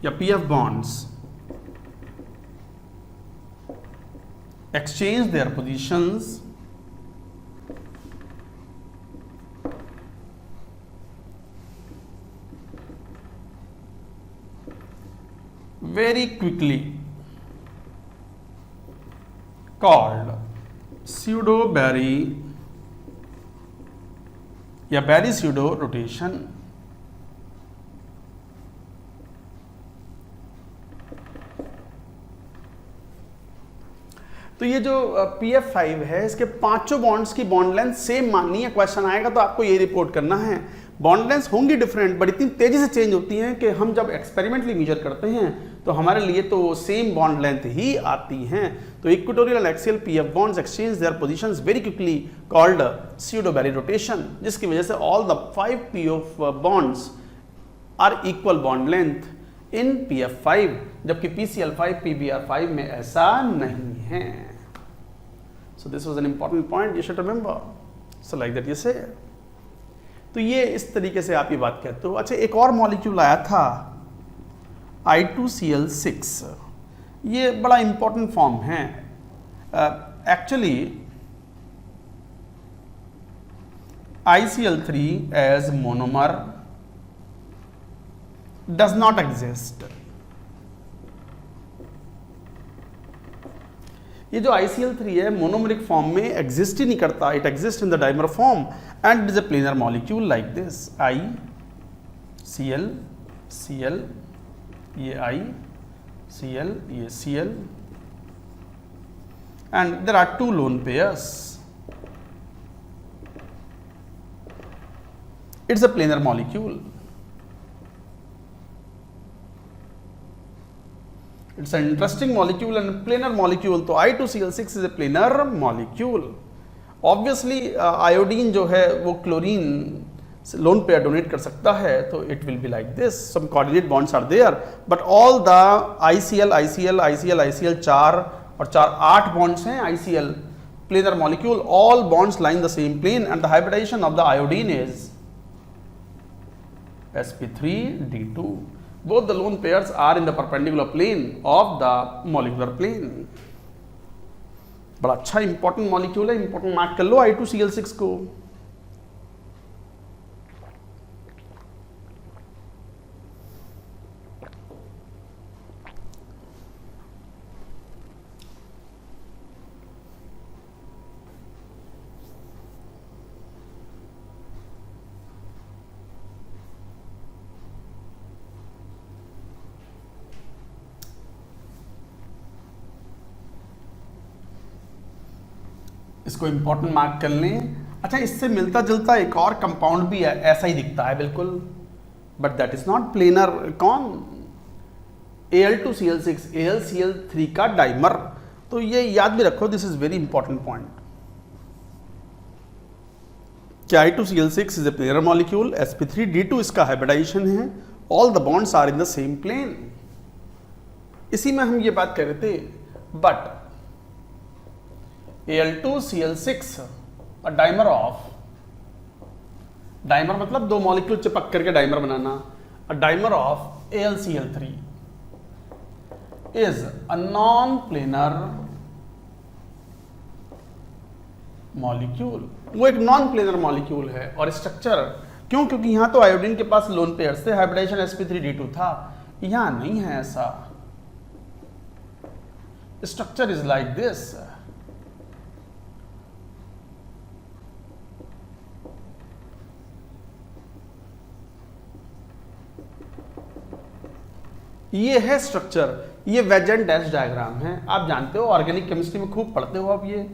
या PF bonds exchange their positions very quickly, called pseudo-Barry या बैरी pseudo rotation. तो ये जो PF5 है, इसके पांचों बॉन्ड्स की बॉन्ड लेंथ सेम माननी है। क्वेश्चन आएगा तो आपको ये रिपोर्ट करना है। बॉन्ड लेंथ होंगी डिफरेंट, बट इतनी तेजी से चेंज होती हैं कि हम जब एक्सपेरिमेंटली मेजर करते हैं तो हमारे लिए तो सेम बॉन्ड लेंथ ही आती हैं। तो equatorial axial PF bonds exchange their positions very quickly, called pseudo Berry rotation, जिसकी वजह से all the 5 PF bonds are equal bond length in PF5, जबकि PCl5 PBr5 में ऐसा नहीं है। So this was an important point you should remember. So like that you say. तो ये इस तरीके से आप ये बात कहते हो। अच्छा, एक और मॉलिक्यूल आया था I2Cl6, ये बड़ा इंपॉर्टेंट फॉर्म है। Actually ICl3 as monomer does not exist. ये जो ICl3 है मोनोमरिक फॉर्म में एग्जिस्ट ही नहीं करता, it exist in the dimer form and it is a planar molecule like this ICl, Cl, ये ICl, ये Cl, and there are 2 lone pairs. It's a planar molecule. It's an interesting molecule and planar molecule. तो I2Cl6 is a planar molecule. Obviously iodine जो है वो chlorine lone pair donate कर सकता है, तो it will be like this, some coordinate bonds are there, but all the ICl, ICl, ICl, ICl 4 और 4 8 bonds हैं ICl planar molecule, all bonds lie in the same plane and the hybridization of the iodine is sp3d2. Both the lone pairs are in the perpendicular plane of the molecular plane. बड़ा अच्छा important molecule है, important mark कर लो I2Cl6 को। इसको important mark कर लें। अच्छा, इससे मिलता जुलता एक और कंपाउंड भी है, ऐसा ही दिखता है बिल्कुल, but that is not planar. कौन? Al2Cl6, AlCl3 का डाइमर। तो ये याद भी रखो, this is very important point. क्या I2Cl6 is a planar molecule, sp3d2 इसका हाइब्रिडाइजेशन है, all the bonds are in the same plane. इसी में हम ये बात कर रहे थे, but Al2Cl6 a dimer of, dimer मतलब दो मॉलिक्यूल चिपक करके डाइमर बनाना, a dimer of AlCl3 is a non planar molecule. वो एक नॉन प्लेनर मॉलिक्यूल है। और स्ट्रक्चर क्यों? क्योंकि यहां तो आयोडीन के पास लोन पेयर्स थे, हाइब्रिडाइजेशन sp3d2 था, यहां नहीं है ऐसा। Structure is like this. ये है स्ट्रक्चर, ये वेज एंड डैश डायग्राम है। आप जानते हो, ऑर्गेनिक केमिस्ट्री में खूब पढ़ते हो आप ये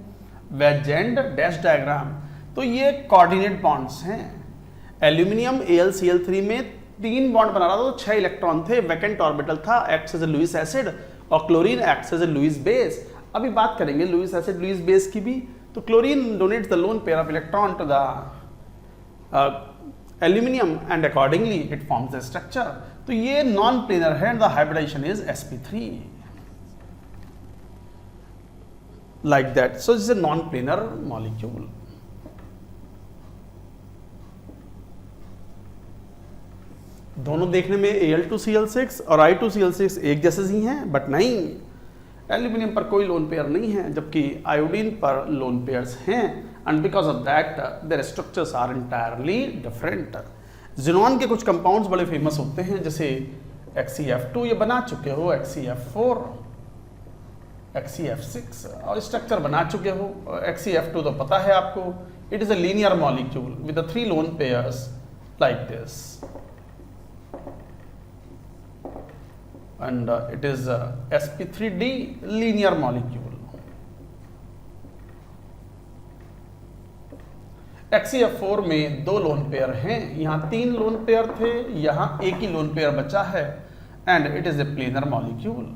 वेज एंड डैश डायग्राम। तो ये कोऑर्डिनेट बॉन्ड्स हैं। एल्यूमिनियम AlCl3 में 3 बॉन्ड बना रहा था, तो 6 इलेक्ट्रॉन थे, वैकेंट ऑर्बिटल था, acts as a Lewis acid, और chlorine acts as a Lewis base. अभी बात करेंगे लुईस एसिड लुईस बेस की भी। तो chlorine donates the lone pair of electron to the aluminium and accordingly it forms the structure. तो ये non planar है and the hybridisation is sp3 like that. So this is a non-planar molecule. दोनों देखने में Al2Cl6 और I2Cl6 एक जैसे ही हैं, बट नहीं, एल्यूमिनियम पर कोई लोन पेयर नहीं है, जबकि आयोडीन पर लोन पेयर्स हैं, and because of that their structures are entirely different. Xenon के कुछ कंपाउंड्स बड़े फेमस होते हैं, जैसे XeF2 ये बना चुके हो, XeF4, XeF6 और स्ट्रक्चर बना चुके हो। XeF2 तो पता है आपको, it is a linear molecule with 3 lone pairs like this, and it is sp3d linear molecule. XeF4 में 2 लोन पेयर हैं, यहाँ 3 लोन पेयर थे, यहाँ एक ही लोन पेयर बचा है, and it is a planar molecule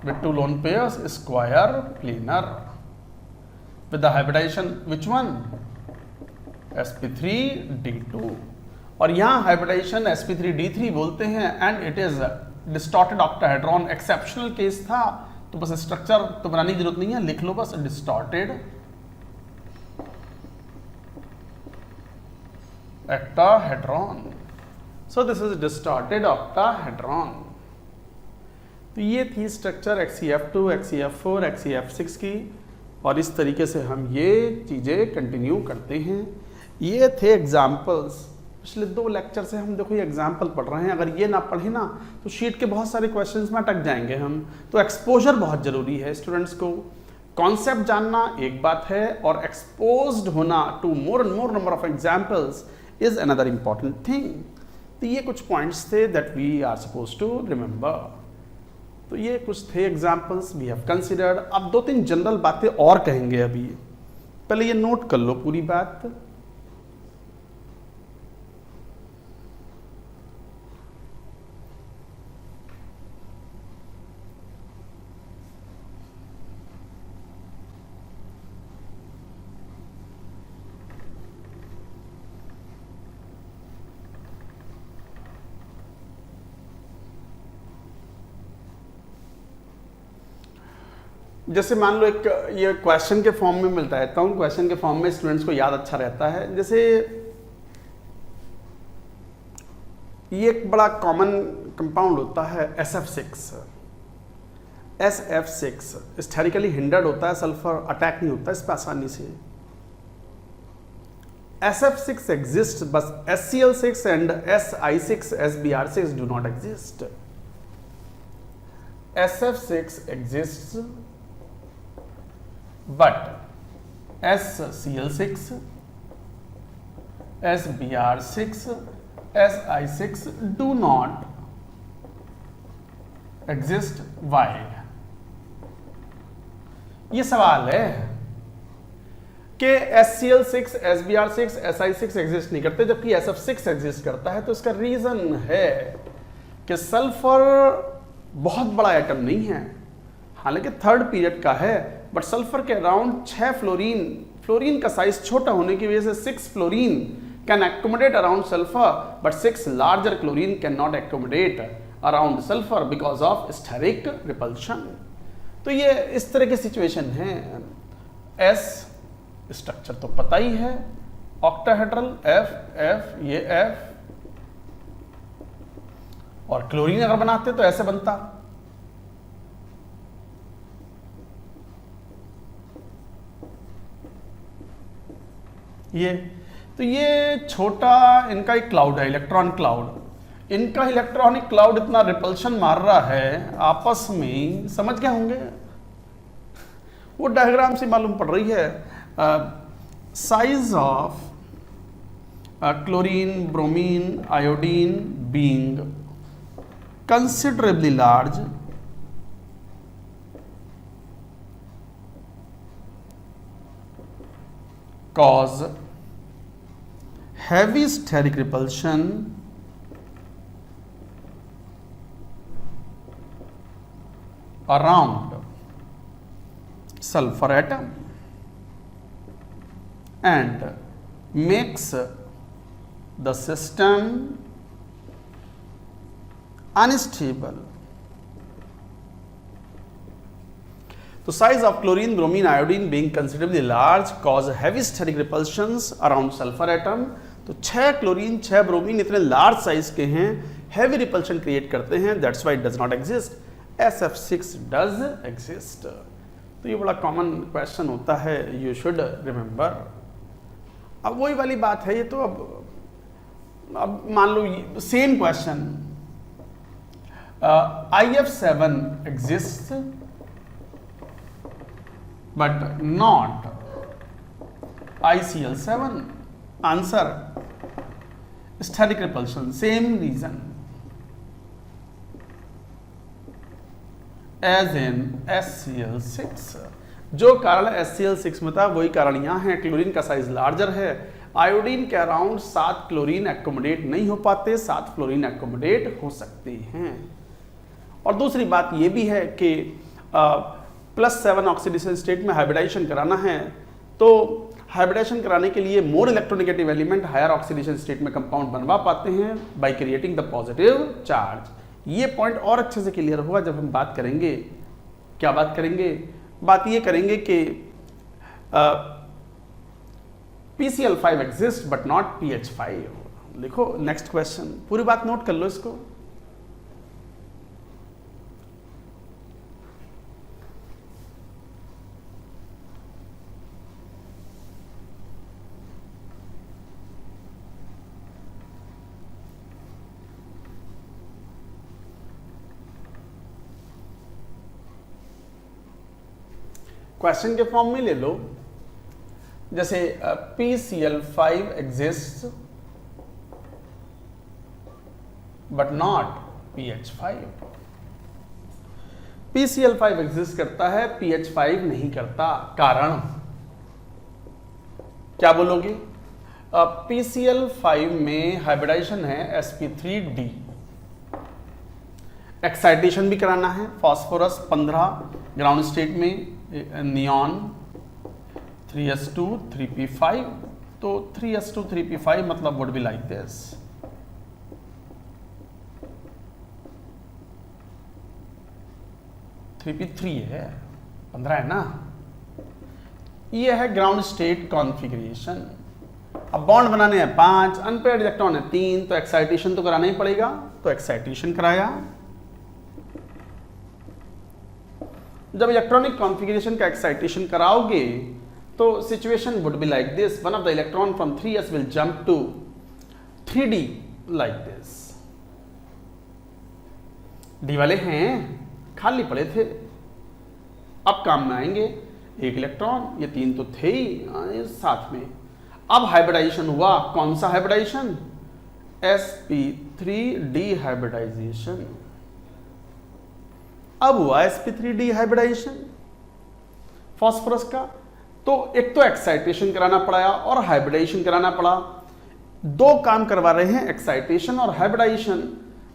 with 2 lone pairs, square planar with the hybridization which one? sp3d2। और यहाँ हाइब्रिडाइजेशन sp3d3 बोलते हैं, and it is distorted octahedron. Exceptional case था, तो बस स्ट्रक्चर तो बनाने की जरूरत नहीं है, लिख लो बस distorted octahedron। So this is distorted octahedron। तो ये थी स्ट्रक्चर XeF2, XeF4, XeF6 की, और इस तरीके से हम ये चीजें कंटिन्यू करते हैं। ये थे एग्जाम्पल्स। पिछले 2 लेक्चर से हम देखो ये एग्जाम्पल पढ़ रहे हैं, अगर ये ना पढ़े ना तो शीट के बहुत सारे क्वेश्चंस में अटक जाएंगे हम। तो एक्सपोजर बहुत जरूरी है स्टूडेंट्स को। कॉन्सेप्ट जानना एक बात है, और एक्सपोज्ड होना to more and more number of examples is another important thing. तो ये कुछ पॉइंट्स थे that we are suppose to remember. तो ये कुछ थे एग्जाम्पल्स वी हैव कंसिडर्ड। अब 2-3 जनरल बातें और कहेंगे अभी, पहले ये नोट कर लो पूरी बात। जैसे मान लो एक ये क्वेश्चन के फॉर्म में मिलता है, तो क्वेश्चन के फॉर्म में स्टूडेंट्स को याद अच्छा रहता है। जैसे ये एक बड़ा कॉमन कंपाउंड होता है SF6। SF6 स्टेरिकली हिंडर्ड होता है, सल्फर अटैक नहीं होता इस पर आसानी से। SF6 एग्जिस्ट, बस SCl6 and Si6 SBr6 do not exist. SF6 exists, but SCl6, SBr6, Si6 do not exist. Why? ये सवाल है कि HCl6, SBr6, Si6 एग्जिस्ट नहीं करते जबकि SF6 एग्जिस्ट करता है। तो इसका रीजन है कि सल्फर बहुत बड़ा एटम नहीं है, हालांकि थर्ड पीरियड का है, बट सल्फर के अराउंड 6 फ्लोरीन का साइज छोटा होने की वजह से 6 fluorine can accommodate around sulphur, but 6 larger chlorine can not accommodate around sulphur because of steric repulsion. तो ये इस तरह की सिचुएशन है। एस स्ट्रक्चर तो पता ही है, ऑक्टाहेड्रल, F ये F, और क्लोरीन अगर बनाते तो ऐसे बनता। ये तो ये छोटा इनका एक क्लाउड है, इलेक्ट्रॉन क्लाउड। इनका इलेक्ट्रॉनिक क्लाउड इतना रिपल्शन मार रहा है आपस में, समझ गए होंगे, वो डायग्राम से मालूम पड़ रही है। Size of chlorine, bromine, iodine being considerably large cause heavy steric repulsion around sulfur atom and makes the system unstable. तो size of chlorine, bromine, iodine being considerably large cause heavy steric repulsions around sulphur atom. तो 6 chlorine 6 bromine इतने large size के हैं, heavy repulsion create करते हैं, that's why it does not exist. SF6 does exist. तो ये बड़ा common question होता है, यू शुड रिमेंबर। अब वही वाली बात है, ये तो अब मान लो same question, IF7 exists but not ICl7. Answer steric repulsion, same reason as in HCl6। जो कारण HCl6 में था वही कारण यहाँ है। क्लोरीन का साइज लार्जर है, आयोडीन के अराउंड 7 क्लोरीन एक्कोमोडेट नहीं हो पाते, 7 फ्लोरीन एक्कोमोडेट हो सकते हैं। और दूसरी बात ये भी है कि +7 ऑक्सीडेशन स्टेट में हाइब्रिडाइजेशन कराना है, तो हाइब्रिडाइजेशन कराने के लिए more electronegative element higher oxidation state में कंपाउंड बनवा पाते हैं by creating the positive charge. ये पॉइंट और अच्छे से क्लियर होगा जब हम बात करेंगे, क्या बात करेंगे, बात ये करेंगे कि PCl5 exist but not PH5। देखो नेक्स्ट क्वेश्चन, पूरी बात नोट कर लो इसको। क्वेश्चन के फॉर्म में ले लो, जैसे PCl5 exist but not PH5। PCl5 exist करता है, PH5 नहीं करता, कारण क्या बोलोगे? PCl5 में हाइब्रिडाइजेशन है sp3d, एक्साइटेशन भी कराना है, फास्फोरस 15 ग्राउंड स्टेट में, नियॉन 3s2 3p5। तो 3s2 3p5 मतलब would be like this. Three P three है, 15 है ना। ये है ग्राउंड स्टेट कॉन्फ़िगरेशन। अब बॉन्ड बनाने हैं 5, अनपेयर्ड इलेक्ट्रॉन है 3, तो एक्साइटेशन तो कराना ही पड़ेगा, तो एक्साइटेशन कराया। जब इलेक्ट्रॉनिक कॉन्फ़िगरेशन का एक्साइटेशन कराओगे तो situation would be like this, one of the electron from 3s will jump to 3d like this. D वाले हैं खाली पड़े थे, अब काम में आएंगे। एक इलेक्ट्रॉन, ये 3 तो थे ही साथ में। अब हाइब्रिडाइजेशन हुआ, कौन सा हाइब्रिडाइजेशन? sp3d hybridisation. अब हुआ sp3d हाइब्रिडाइजेशन, फास्फोरस का। तो एक तो एक्साइटेशन कराना पड़ा और हाइब्रिडाइजेशन कराना पड़ा, दो काम करवा रहे हैं, एक्साइटेशन और हाइब्रिडाइजेशन।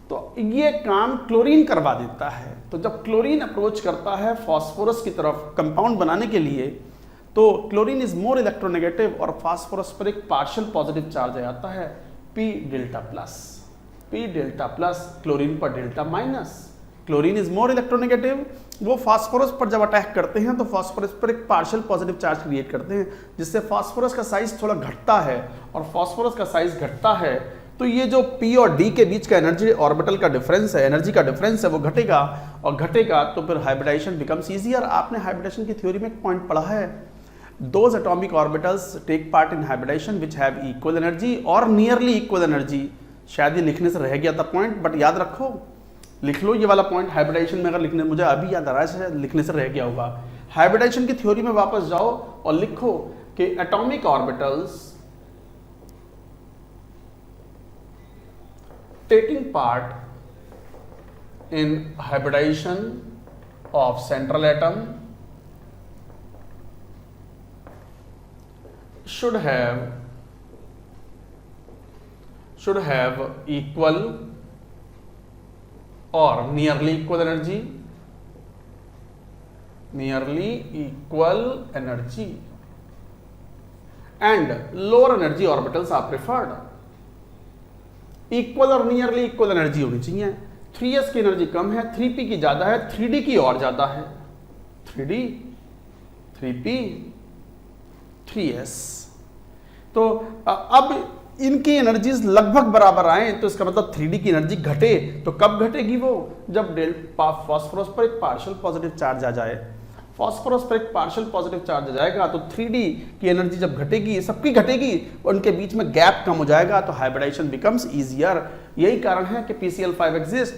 तो ये काम क्लोरीन करवा देता है। तो जब क्लोरीन अप्रोच करता है फास्फोरस की तरफ कंपाउंड बनाने के लिए, तो क्लोरीन इज मोर इलेक्ट्रोनेगेटिव और फास्फोरस पर एक पार्शियल पॉजिटिव चार्ज आ जाता है P डेल्टा प्लस, क्लोरीन पर delta minus. Chlorine is more electronegative, वो फास्फोरस पर जब अटैक करते हैं तो फास्फोरस पर एक पार्शियल पॉजिटिव चार्ज क्रिएट करते हैं, जिससे फास्फोरस का साइज थोड़ा घटता है। और फास्फोरस का साइज घटता है तो ये जो P और D के बीच का एनर्जी ऑर्बिटल का डिफरेंस है, एनर्जी का डिफरेंस है, वो घटेगा, और घटेगा तो फिर हाइब्रिडाइजेशन बिकम्स ईजियर। आपने हाइब्रिडेशन की थ्योरी में एक पॉइंट पढ़ा है, those atomic orbitals take part in hybridisation which have equal energy और नियरली इक्वल एनर्जी। शायद ये लिखने से रह गया था पॉइंट, बट याद रखो, लिख लो ये वाला पॉइंट। हाइब्रिडाइजेशन में अगर लिखने, मुझे अभी याद आ रहा है, लिखने से रह गया होगा। हाइब्रिडाइजेशन की थ्योरी में वापस जाओ और लिखो कि atomic orbitals taking part in hybridization of central atom should have equal or nearly equal energy, and lower energy orbitals are preferred। Equal और नियरली इक्वल एनर्जी होनी चाहिए। 3s की एनर्जी कम है, 3p की ज्यादा है, 3d की और ज्यादा है। 3d, 3p, 3s। तो अब इनकी एनर्जीज लगभग बराबर आए, तो इसका मतलब 3d की एनर्जी घटे। तो कब घटेगी वो? जब फास्फोरस पर एक पार्शियल पॉजिटिव चार्ज आ जाए। फास्फोरस पर एक पार्शियल पॉजिटिव चार्ज आ जाएगा तो 3d की एनर्जी जब घटेगी, सबकी घटेगी, उनके बीच में गैप कम हो जाएगा, तो हाइब्रिडाइजेशन बिकम्स इजियर। यही कारण है कि PCl5 एग्जिस्ट,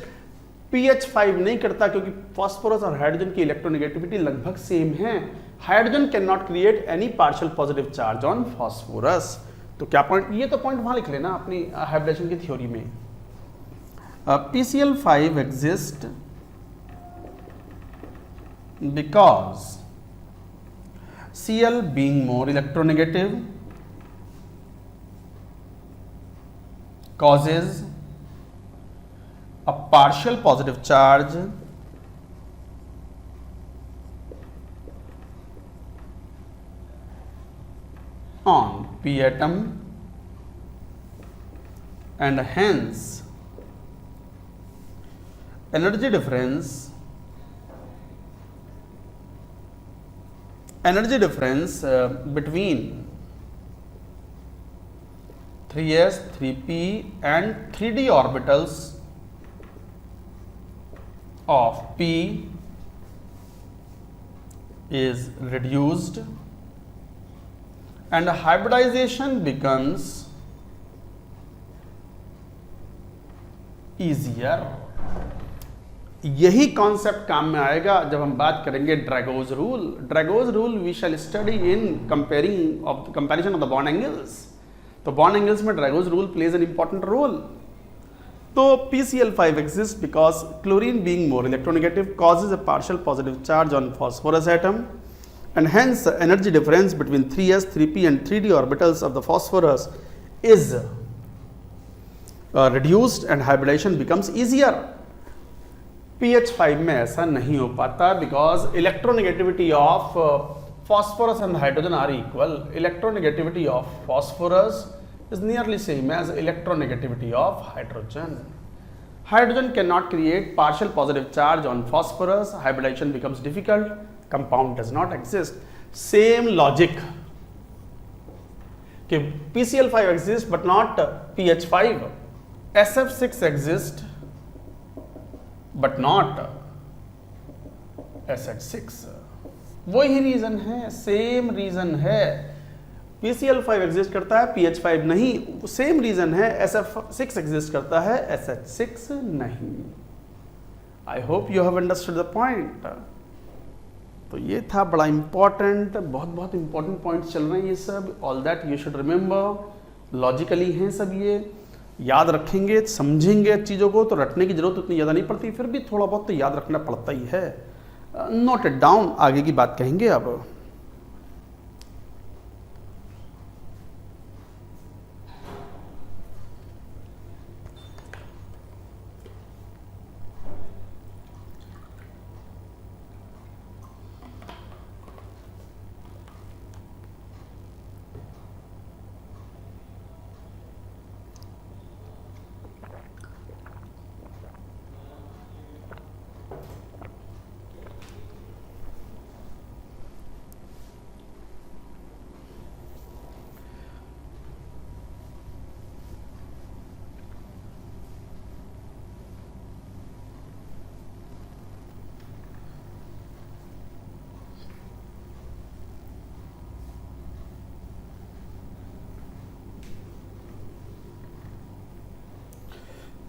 PH5 नहीं करता, क्योंकि फास्फोरस और हाइड्रोजन की इलेक्ट्रोनेगेटिविटी लगभग सेम है। Hydrogen can not create any partial positive charge on phosphorus. तो क्या पॉइंट, ये तो पॉइंट वहां लिख लेना अपनी हाइब्रिडेशन की थ्योरी में। PCl5 exist because Cl being more electronegative causes a partial positive charge on P atom, and hence energy difference between 3s, 3p and 3d orbitals of p is reduced and hybridization becomes easier। यही concept काम में आएगा जब हम बात करेंगे Drago's rule. Drago's rule we shall study in comparison of the bond angles. तो bond angles में Drago's rule plays an important role. तो PCl5 exists because chlorine being more electronegative causes a partial positive charge on phosphorus atom, and hence the energy difference between 3s, 3p and 3d orbitals of the phosphorus is reduced and hybridization becomes easier। PH5 में ऐसा नहीं हो पाता because electronegativity of phosphorus and hydrogen are equal. Electronegativity of phosphorus is nearly same as electronegativity of hydrogen. Hydrogen cannot create partial positive charge on phosphorus. Hybridization becomes difficult. Compound does not exist. Same logic कि PCl5 exists but not PH5. SF6 exists but not SH6. वही reason है, same reason है। PCl5 exist करता है, PH5 नहीं, same reason है। SF6 exist करता है, SH6 नहीं। आई hope you have understood the point. तो ये था बड़ा इंपॉर्टेंट, बहुत इंपॉर्टेंट पॉइंट चल रहे हैं ये सब। All that you should remember. Logically हैं सब, ये याद रखेंगे, समझेंगे चीज़ों को तो रटने की जरूरत उतनी ज़्यादा नहीं पड़ती, फिर भी थोड़ा बहुत तो याद रखना पड़ता ही है। नोट इट डाउन, आगे की बात कहेंगे अब।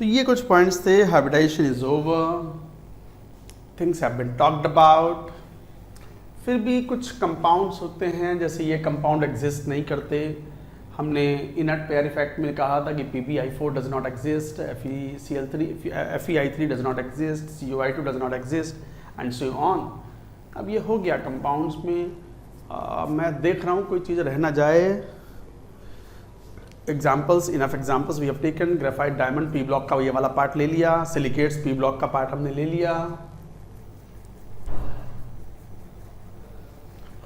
तो ये कुछ पॉइंट्स थे. Hybridisation is over, things have been talked about. फिर भी कुछ कंपाउंड्स होते हैं, जैसे ये कंपाउंड एग्जिस्ट नहीं करते. हमने इनर्ट पेयर इफेक्ट में कहा था कि PbI4 does not exist, FeI3 does not exist, CuI2 does not exist and so on. अब ये हो गया कंपाउंड्स में. मैं देख रहा हूँ कोई चीज़ रह ना जाए. Examples, enough examples we have taken. Graphite diamond P block का ये वाला पार्ट ले लिया. सिलिकेट्स पी ब्लॉक का पार्ट हमने ले लिया.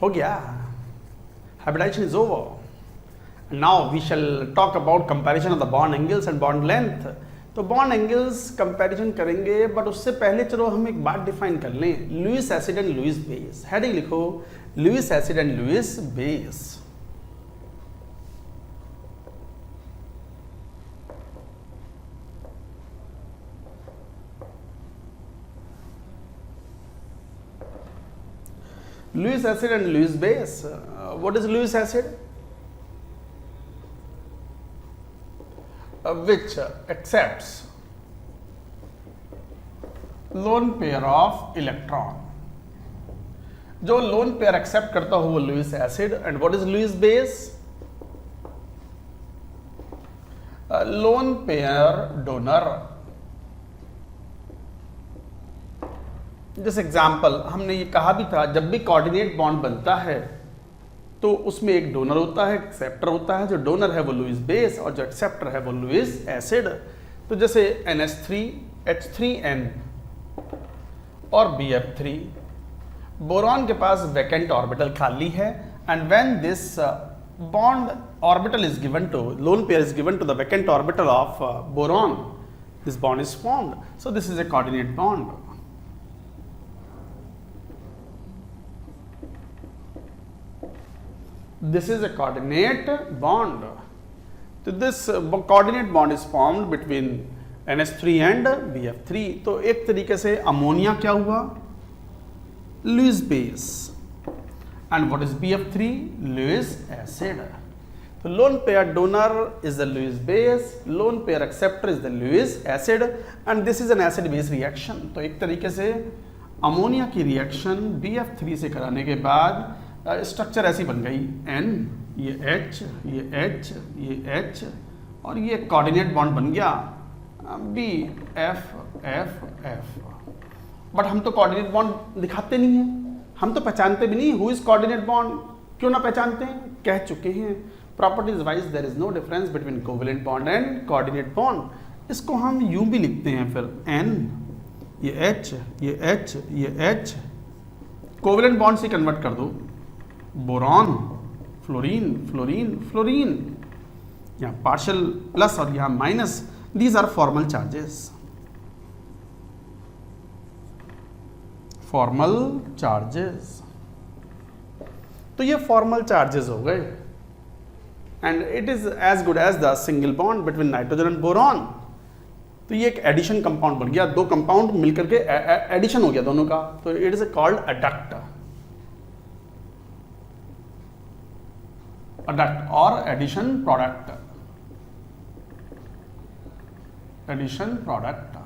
हो गया. Hybridisation is over. Now we shall talk about comparison of the bond angles and bond length. तो बॉन्ड एंगल्स कंपैरिजन करेंगे, बट उससे पहले चलो हम एक बात डिफाइन कर लें. Lewis acid and Lewis base. Heading लिखो, Lewis acid and Lewis base. Lewis acid and Lewis base. What is Lewis acid? Which accepts lone pair of electron. जो lone pair accept करता हो वो Lewis acid. And what is Lewis base? Lone pair donor. जैसे example हमने ये कहा भी था, जब भी कोऑर्डिनेट बॉन्ड बनता है तो उसमें एक डोनर होता है, एक्सेप्टर होता है. जो डोनर है वो लुईस बेस और जो एक्सेप्टर है वो लुईस एसिड. तो जैसे NH3H3N और BF3, बोरॉन के पास वैकेंट ऑर्बिटल खाली है. And when this bond orbital is given to, lone pair is given to the vacant orbital of boron, this bond is formed. So this is a coordinate bond. This is a coordinate bond. So this coordinate bond is formed between NH3 and BF3. तो एक तरीके से ammonia क्या हुआ? Lewis base. And what is BF3? Lewis acid. तो lone pair donor is the Lewis base, lone pair acceptor is the Lewis acid, and this is an acid base reaction. तो एक तरीके से अमोनिया की reaction BF3 से कराने के बाद स्ट्रक्चर ऐसी बन गई. N, ये H, ये H, ये H और ये कोऑर्डिनेट बॉन्ड बन गया B, F, F, F. But हम तो कोऑर्डिनेट बॉन्ड दिखाते नहीं हैं, हम तो पहचानते भी नहीं. Who is coordinate bond? क्यों ना पहचानते हैं? कह चुके हैं properties wise there is no difference between covalent bond and coordinate bond. इसको हम यूं भी लिखते हैं फिर N, ये H, ये H, ये H. कोवेलेंट बॉन्ड से कन्वर्ट कर दो. बोरॉन, फ्लोरीन, फ्लोरीन, फ्लोरीन, यहाँ पार्शियल प्लस और यहाँ minus. These are formal charges. Formal charges. तो ये फॉर्मल चार्जेस हो गए. And it is as good as the single bond between nitrogen and boron. तो ये एक एडिशन कंपाउंड बन गया. दो कंपाउंड मिलकर के एडिशन हो गया दोनों का. तो it is called adduct. Adduct और addition product. Addition product.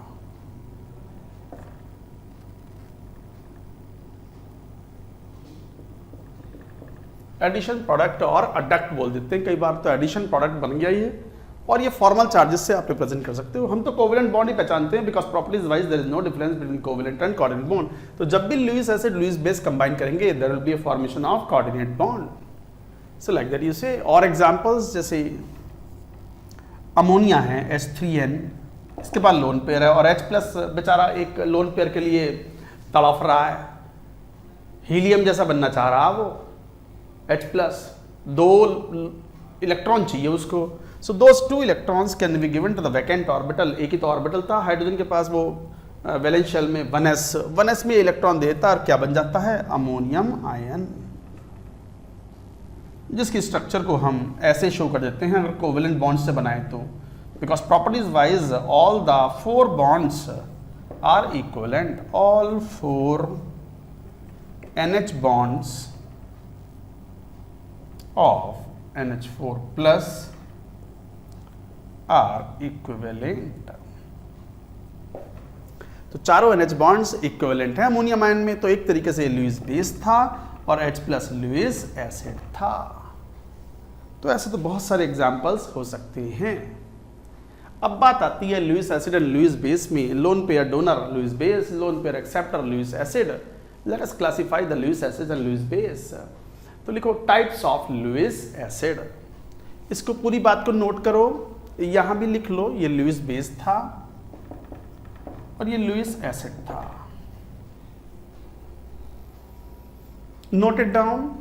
Addition product और अडक्ट बोल देते हैं कई बार. तो एडिशन प्रोडक्ट बन गया ये. और ये फॉर्मल चार्जेस से आप रिप्रेजेंट कर सकते हो. हम तो कोवेलेंट बॉन्ड ही पहचानते हैं because properties wise there is no difference between covalent and coordinate bond. तो जब भी Lewis acid Lewis base combine करेंगे there will be a formation of coordinate bond. So like that you say. और examples जैसे ammonia है H3N, इसके पास lone pair है और H प्लस बेचारा एक लोन पेयर के लिए तड़फ रहा है. हीलियम जैसा बनना चाह रहा वो H प्लस. दो इलेक्ट्रॉन चाहिए उसको. So those two electrons can be given to the vacant orbital. एक ही तो ऑर्बिटल था. हाइड्रोजन के पास वो वैलेंस शेल में 1s में इलेक्ट्रॉन देता और क्या बन जाता है? Ammonium ion. जिसकी स्ट्रक्चर को हम ऐसे शो कर देते हैं अगर कोवेलेंट बॉन्ड से बनाए तो. Because properties wise all the 4 bonds are equivalent. All 4 NH bonds of NH4 plus are equivalent. तो चारों NH बॉन्ड्स इक्विवेलेंट हैं अमोनियम आयन में, तो एक तरीके से लुईस बेस था और H प्लस लुईस एसिड था। तो ऐसे तो बहुत सारे एग्जाम्पल्स हो सकते हैं। अब बात आती है Lewis acid and Lewis base में। Lone pair donor Lewis base, lone pair acceptor Lewis acid. Let us classify the Lewis acid and Lewis base. तो लिखो टाइप्स ऑफ लुईस एसिड। इसको पूरी बात को नोट करो, यहां भी लिख लो, ये लुईस बेस था और ये लुईस एसिड था। Note it down.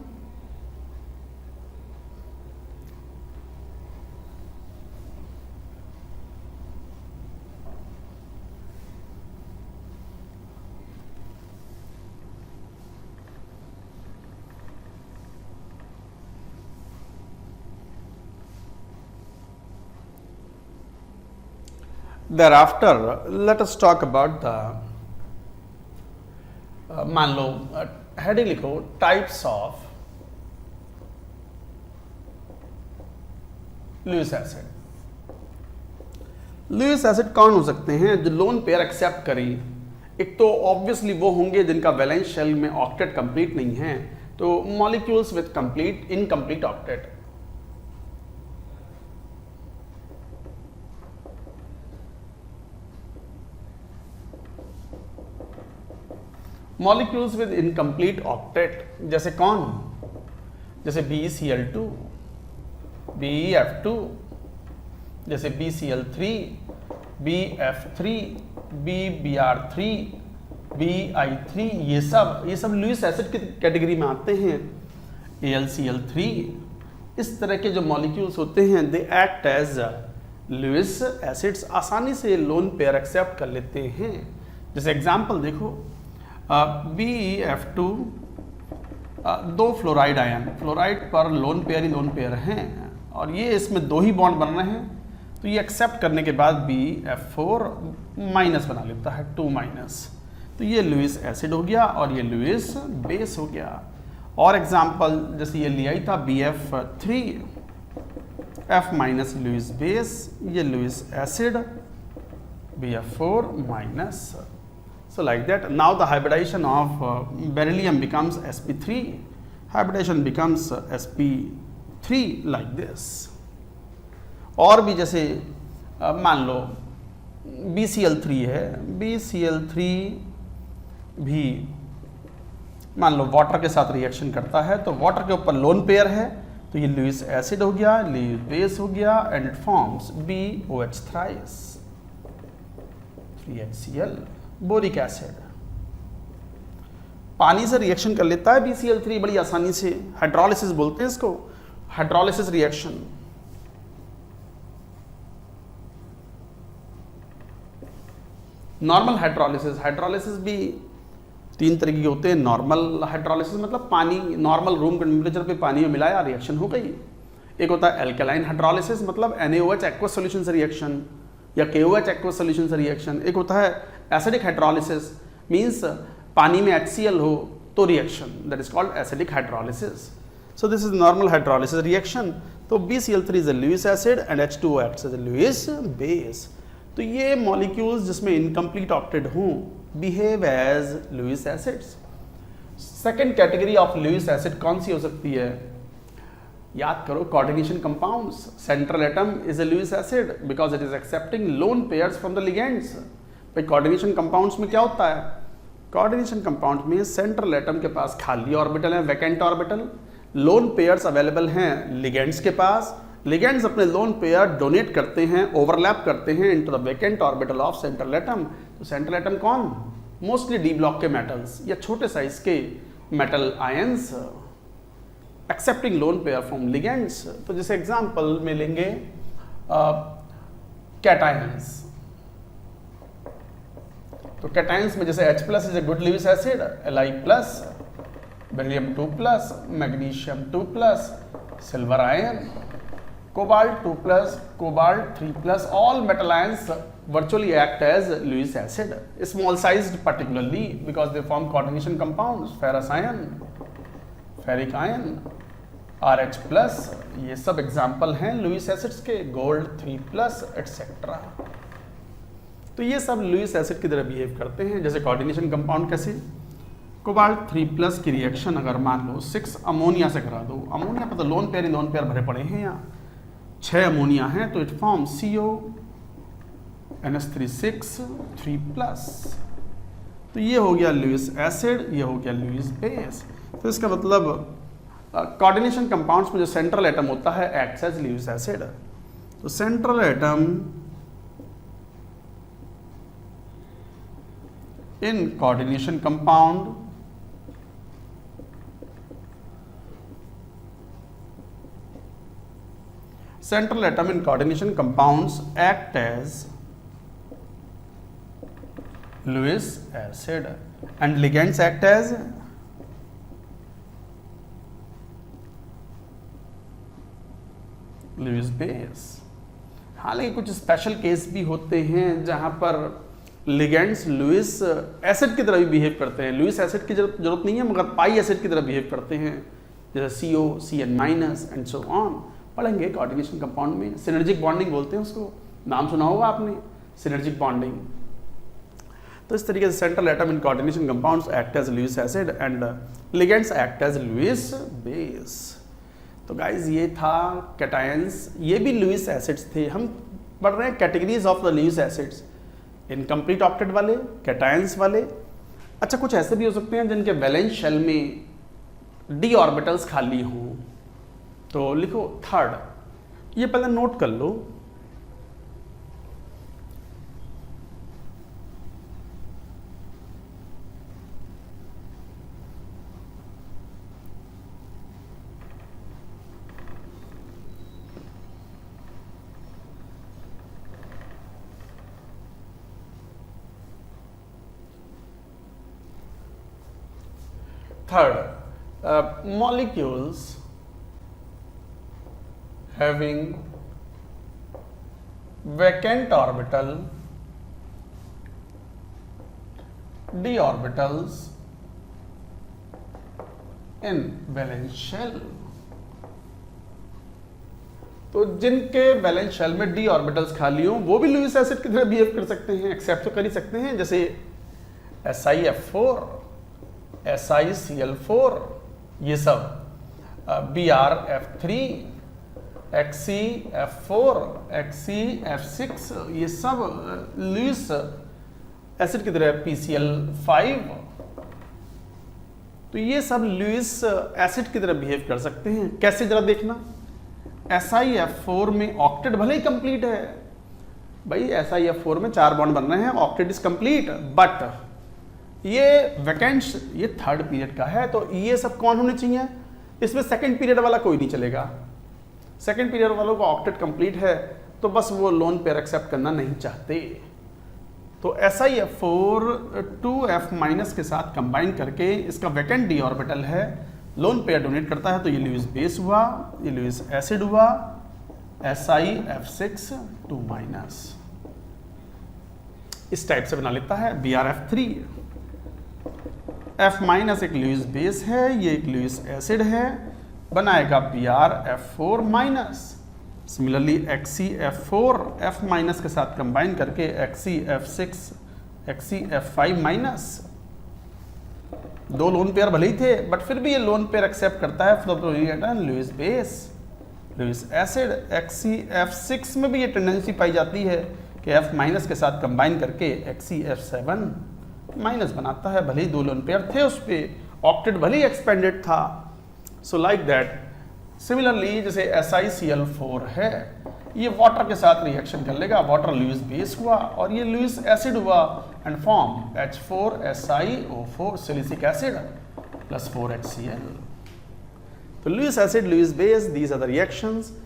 Thereafter, let us talk about the मान लो हेडिंग लिखो types of Lewis acid. Lewis acid कौन हो सकते हैं? जो लोन पेयर एक्सेप्ट करें। एक तो ऑब्वियसली वो होंगे जिनका वैलेंस शेल में ऑक्टेट कंप्लीट नहीं है, तो molecules with complete incomplete octet. Molecules with incomplete octet जैसे कौन? जैसे BeCl2, BeF2, जैसे BCl3, BF3, BBr3, BI3, ये सब लुईस एसिड की कैटेगरी में आते हैं। AlCl3, इस तरह के जो मॉलिक्यूल्स होते हैं they act as Lewis acids, आसानी से लोन पेयर एक्सेप्ट कर लेते हैं। जैसे एग्जांपल देखो, BeF2, दो फ्लोराइड आयन, फ्लोराइड पर लोन पेयर ही लोन पेयर हैं और ये इसमें दो ही बॉन्ड बन रहे हैं, तो ये एक्सेप्ट करने के बाद BF4 माइनस बना लेता है, 2 माइनस। तो ये लुईस एसिड हो गया और ये लुईस बेस हो गया। और एग्जांपल जैसे ये लिया ही था BF3, F minus Lewis base, ये Lewis acid, BF4 minus. So like that, now the hybridization of beryllium becomes sp3, hybridization becomes sp3 like this। और भी जैसे मान लो BCl3 है, BCl3 भी मान लो वाटर के साथ रिएक्शन करता है, तो वाटर के ऊपर लोन पेयर है, तो ये लुईस एसिड हो गया, लुईस बेस हो गया, and it forms BOH thrice 3HCl। Boric acid पानी से रिएक्शन कर लेता है BCl3 बड़ी आसानी से, हाइड्रोलिसिस बोलते हैं इसको, hydrolysis reaction. Normal hydrolysis, hydrolysis भी 3 तरह के होते हैं। नॉर्मल हाइड्रोलिसिस मतलब पानी नॉर्मल रूम टेम्परेचर पे पानी में मिलाया, रिएक्शन हो गई। एक होता है एल्कलाइन हाइड्रोलिसिस, मतलब NaOH एक्वस सॉल्यूशन से रिएक्शन या KOH एक्वस सॉल्यूशन से रिएक्शन। एक होता है एसिडिक हाइड्रोलिसिस, मींस पानी में HCl हो तो reaction, that is called acidic hydrolysis. So this is normal hydrolysis reaction. तो BCl3 is a Lewis acid and H2O acts as a Lewis base. तो ये मॉलिक्यूल्स जिसमें इनकम्प्लीट ऑक्टेट हों behave as Lewis acids. Second category of Lewis acid कौन सी हो सकती है? याद करो, coordination compounds. Central atom is a Lewis acid because it is accepting lone pairs from the ligands. भाई कोऑर्डिनेशन कंपाउंड्स में क्या होता है? कोऑर्डिनेशन कंपाउंड में सेंट्रल एटम के पास खाली ऑर्बिटल है, vacant orbital, lone pairs available हैं लिगेंड्स के पास। लिगेंड्स अपने लोन पेयर डोनेट करते हैं, ओवरलैप करते हैं into the vacant orbital of central atom. तो सेंट्रल एटम कौन? मोस्टली डी ब्लॉक के मेटल्स या छोटे साइज के metal ions accepting lone pair from ligands. तो जैसे एग्जांपल में लेंगे कैटायंस। तो कैटायंस में जैसे H plus is a good Lewis acid, Li plus, beryllium 2 plus, magnesium 2 plus, silver ion, cobalt 2 plus, cobalt 3 plus, all metal ions virtually act as Lewis acid, small sized particularly because they form coordination compounds, ferrous ion, ferric ion, RH plus, ये सब example हैं Lewis acids के, gold 3 plus etcetera. तो ये सब Lewis acid की तरह behave करते हैं। जैसे कोऑर्डिनेशन कंपाउंड कैसे, कोबाल्ट 3+ की रिएक्शन अगर मान लो 6 अमोनिया से करा दो, अमोनिया पर तो लोन पेयर ही लोन पेयर भरे पड़े हैं यहाँ, 6 अमोनिया हैं तो इट फॉर्म CONH3 3+। तो ये हो गया लुईस एसिड, ये हो गया लुईस बेस। तो इसका मतलब कोऑर्डिनेशन कंपाउंड्स में जो सेंट्रल एटम होता है एक्ट्स एज लुईस एसिड। तो central atom in coordination compound central atom in coordination compounds act as Lewis acid and ligands act as Lewis base। हालांकि कुछ स्पेशल केस भी होते हैं जहां पर लिगेंड्स लुईस एसिड की तरह भी बिहेव करते हैं। लुईस एसिड की जरूरत नहीं है मगर पाई एसिड की तरह बिहेव करते हैं, जैसे CO, CN- and so on. पढ़ेंगे कोऑर्डिनेशन कंपाउंड में, सिनर्जिक बॉन्डिंग बोलते हैं उसको, नाम सुना होगा आपने, सिनर्जिक बॉन्डिंग। तो इस तरीके से central atom in coordination compounds act as Lewis acid and ligands act as Lewis base. तो गाइज ये था कैटायंस, ये भी लुईस एसिड्स थे। हम पढ़ रहे हैं categories of the Lewis acids, incomplete octet वाले, कैटायंस वाले। अच्छा, कुछ ऐसे भी हो सकते हैं जिनके वैलेंस शेल में d ऑर्बिटल्स खाली हों, तो लिखो थर्ड, ये पहले नोट कर लो। Third, molecules having vacant orbital, d orbitals in valence shell। तो जिनके वैलेंस शेल में d ऑर्बिटल्स खाली हों वो भी लुईस एसिड की तरह बिहेव कर सकते हैं, एक्सेप्ट तो कर ही सकते हैं, जैसे SiF4, SiCl4, ये सब BrF3, XeF4, XeF6, ये सब लुईस एसिड की तरह PCl5। तो ये सब लुईस एसिड की तरह बिहेव कर सकते हैं। कैसे जरा देखना, SiF4 में ऑक्टेट भले ही कंप्लीट है, भाई SiF4 में 4 बॉन्ड बन रहे हैं, ऑक्टेट इज कंप्लीट, बट ये वैकेंट्स ये थर्ड पीरियड का है, तो ये सब कौन होने चाहिए, इसमें सेकंड पीरियड वाला कोई नहीं चलेगा। सेकंड पीरियड वालों का ऑक्टेट कंप्लीट है तो बस वो लोन पेयर एक्सेप्ट करना नहीं चाहते। तो SiF4 2F- के साथ कंबाइन करके इसका वैकेंट d ऑर्बिटल है, लोन पेयर डोनेट करता है, तो ये लुईस बेस हुआ, ये लुईस एसिड हुआ, SiF6 2-। इस टाइप से बना लेता है BrF3। F- एक लुईस बेस है, ये एक लुईस एसिड है, बनाएगा BrF4-। सिमिलरली XeF4 F- के साथ कंबाइन करके XeF6 XeF5-। दो लोन पेयर भले ही थे बट फिर भी ये लोन पेयर एक्सेप्ट करता है for the return Lewis base, Lewis acid. XeF6 में भी ये टेंडेंसी पाई जाती है कि F- के साथ कंबाइन करके XeF7- बनाता है, भले ही दो लोन पेयर थे उस पे, ऑक्टेट भले ही एक्सपेंडेड था। सो लाइक दैट सिमिलरली जैसे SiCl4 है, ये वाटर के साथ रिएक्शन कर लेगा, वाटर लुईस बेस हुआ और ये लुईस एसिड हुआ and form H4SiO4 silicic acid plus 4HCl। तो Lewis acid, Lewis base, these are the reactions.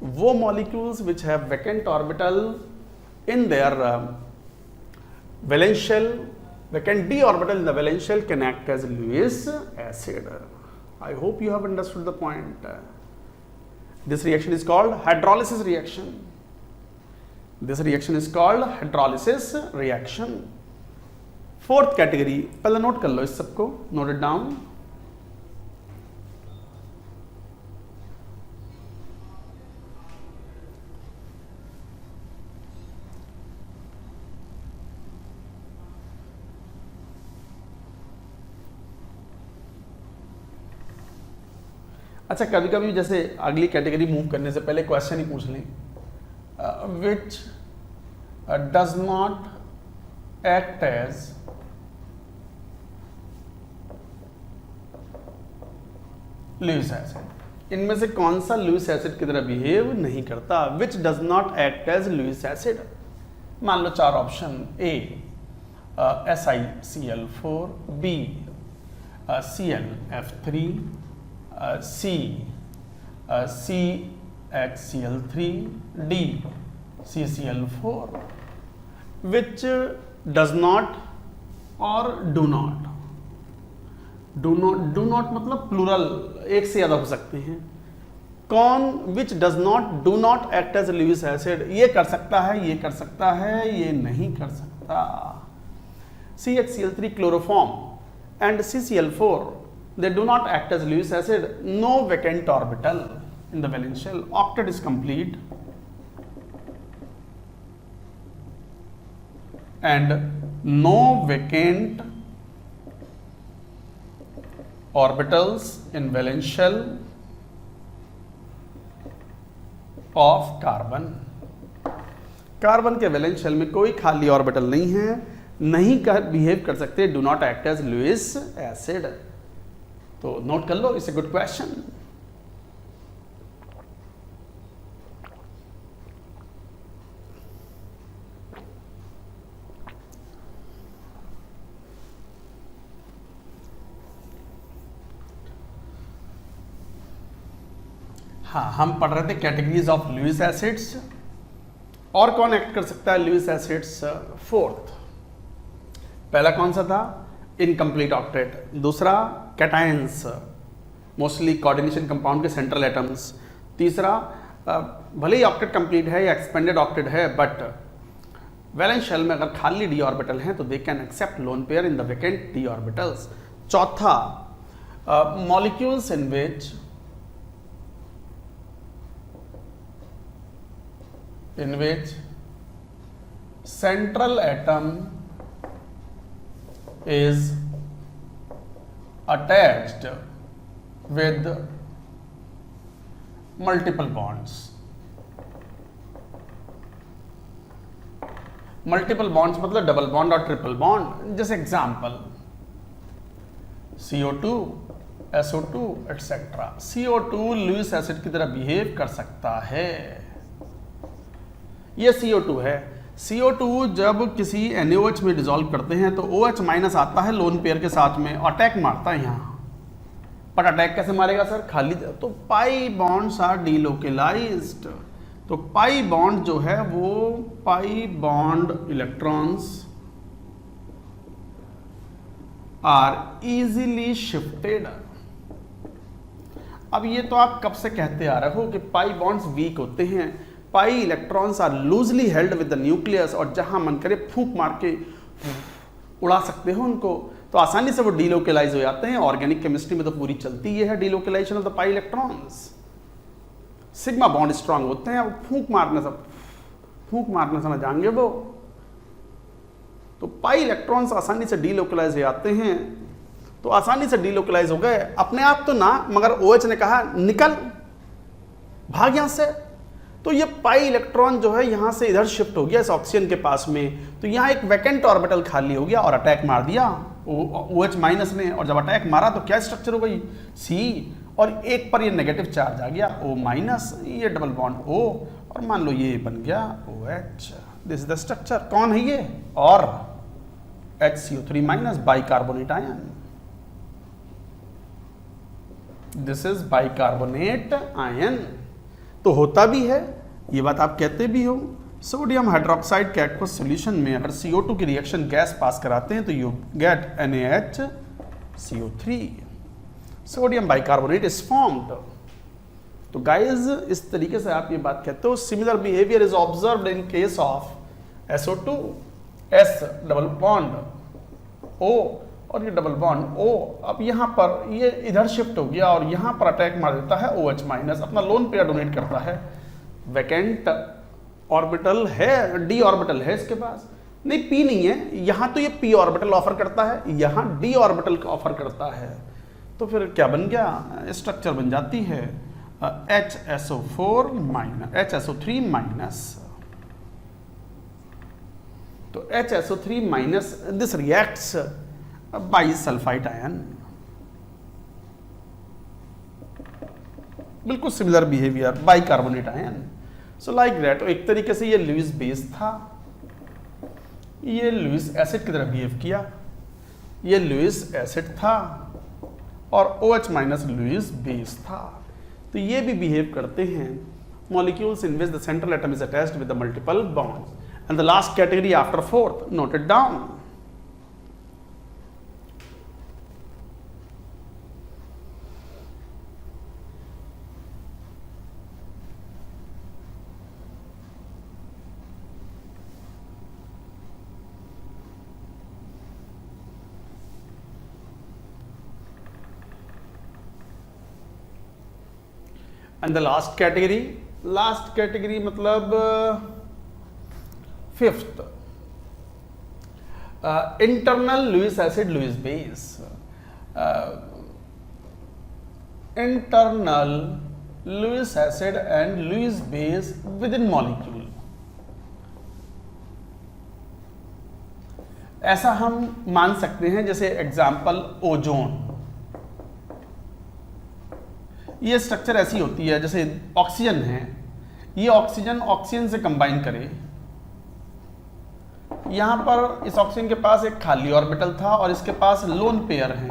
वो molecules which have vacant orbital in their valence shell, vacant d orbital in the valence shell can act as Lewis acid. I hope you have understood the point. This reaction is called hydrolysis reaction. This reaction is called hydrolysis reaction. Fourth category, पहले note कर लो इस सबको, note it down. अच्छा, कभी कभी जैसे अगली category move करने से पहले क्वेश्चन ही पूछ लें, which does not act as Lewis acid. इनमें से कौन सा लुईस एसिड की तरह बिहेव नहीं करता? Which does not act as Lewis acid. मान लो 4 option, A SiCl4, B ClF3, C CHCl3, D CCl4। Which does not और डू नॉट। डू नॉट मतलब प्लूरल, एक से ज्यादा हो सकते हैं। कौन? Which does not do not act as Lewis acid. ये कर सकता है, ये कर सकता है, ये नहीं कर सकता। CHCl3 chloroform and CCl4, they do not act as Lewis acid. No vacant orbital in the valence shell. Octet is complete and no vacant orbitals in valence shell of carbon. Carbon के valence shell में कोई खाली orbital नहीं है, नहीं कर behave कर सकते, do not act as Lewis acid. तो नोट कर लो, इट्स ए गुड क्वेश्चन। हाँ, हम पढ़ रहे थे कैटेगरीज ऑफ लुईस एसिड्स। और कौन एक्ट कर सकता है लुईस एसिड्स? 4th, पहला कौन सा था? Incomplete octet. दूसरा कैटायंस, मोस्टली कोऑर्डिनेशन कंपाउंड के सेंट्रल एटम्स। तीसरा भले ही ऑक्टेट कंप्लीट है या एक्सपेंडेड ऑक्टेट है, बट वैलेंस शेल में अगर खाली डी ऑर्बिटल हैं तो they can accept lone pair in the vacant d orbitals. चौथा, molecules in which central atom is attached with multiple bonds. Multiple bonds मतलब डबल बॉन्ड और triple bond. जैसे example CO2, SO2 etcetera. CO2 Lewis acid की तरह behave कर सकता है। ये CO2 है। CO2 जब किसी NaOH में डिसॉल्व करते हैं तो OH माइनस आता है लोन पेयर के साथ में, अटैक मारता है यहाँ। पर अटैक कैसे मारेगा सर? खाली तो पाई बॉन्ड्स आर डीलोकेलाइज्ड। तो पाई बॉन्ड जो है वो pi bond electrons are easily shifted. अब ये तो आप कब से कहते आ रहे हो कि पाई बॉन्ड्स वीक होते हैं, pi electrons are loosely held with the nucleus, और जहां मन करे फूंक मार के उड़ा सकते हो उनको, तो आसानी से वो डीलोकेलाइज हो जाते हैं। ऑर्गेनिक केमिस्ट्री में तो पूरी चलती है delocalisation of the pi electrons. Sigma bond strong होते हैं, अब फूंक मारने से ना जाएंगे वो। तो पाई इलेक्ट्रॉन्स आसानी से डीलोकेलाइज हो जाते हैं। तो आसानी से डीलोकेलाइज हो गए, अपने आप तो ना, मगर OH ने कहा निकल भाग यहां से। तो ये पाई इलेक्ट्रॉन जो है यहां से इधर शिफ्ट हो गया इस ऑक्सीजन के पास में, तो यहां एक वैकेंट ऑर्बिटल खाली हो गया और अटैक मार दिया OH माइनस ने। और जब अटैक मारा तो क्या स्ट्रक्चर हो गई? C, और एक पर ये नेगेटिव चार्ज आ गया O माइनस, ये डबल बॉन्ड O, और मान लो ये बन गया OH। This is the structure. कौन है ये? और HCO3 minus bicarbonate ion. This is bicarbonate ion. तो होता भी है, ये बात आप कहते भी हो। सोडियम हाइड्रोक्साइड के एक्वस सॉल्यूशन में अगर CO2 की रिएक्शन गैस पास कराते हैं तो you get NaHCO3, sodium bicarbonate is formed. तो गाइस इस तरीके से आप ये बात कहते हो। Similar behaviour is observed in case of SO2, S double bond O और ये डबल बॉन्ड O। अब यहाँ पर ये इधर शिफ्ट हो गया और यहाँ पर अटैक मार देता है OH माइनस, अपना लोन पेयर डोनेट करता है। वैकेंट ऑर्बिटल है, D ऑर्बिटल है इसके पास, नहीं P नहीं है। यहाँ तो ये P ऑर्बिटल ऑफर करता है, यहाँ D ऑर्बिटल ऑफर करता है। तो फिर क्या बन गया, स्ट्रक्चर बन जाती है HSO4 माइनस HSO3 माइनस, तो HSO3 minus this reacts bisulphide ion. बिल्कुल similar behaviour bicarbonate ion. So like that, एक तरीके से ये लुईस बेस था, ये लुईस एसिड की तरह बिहेव किया, ये लुईस एसिड था और OH माइनस लुईस बेस था। तो ये भी बिहेव करते हैं molecules in which the central atom is attached with the multiple bonds. And the last category after fourth, note it down. And the last category मतलब fifth, internal Lewis acid Lewis base. Internal Lewis acid and Lewis base within molecule. ऐसा हम मान सकते हैं, जैसे example ozone. ये structure ऐसी होती है, जैसे ऑक्सीजन है, ये ऑक्सीजन से कंबाइन करे, यहां पर इस ऑक्सीजन के पास एक खाली ऑर्बिटल था और इसके पास लोन पेयर है।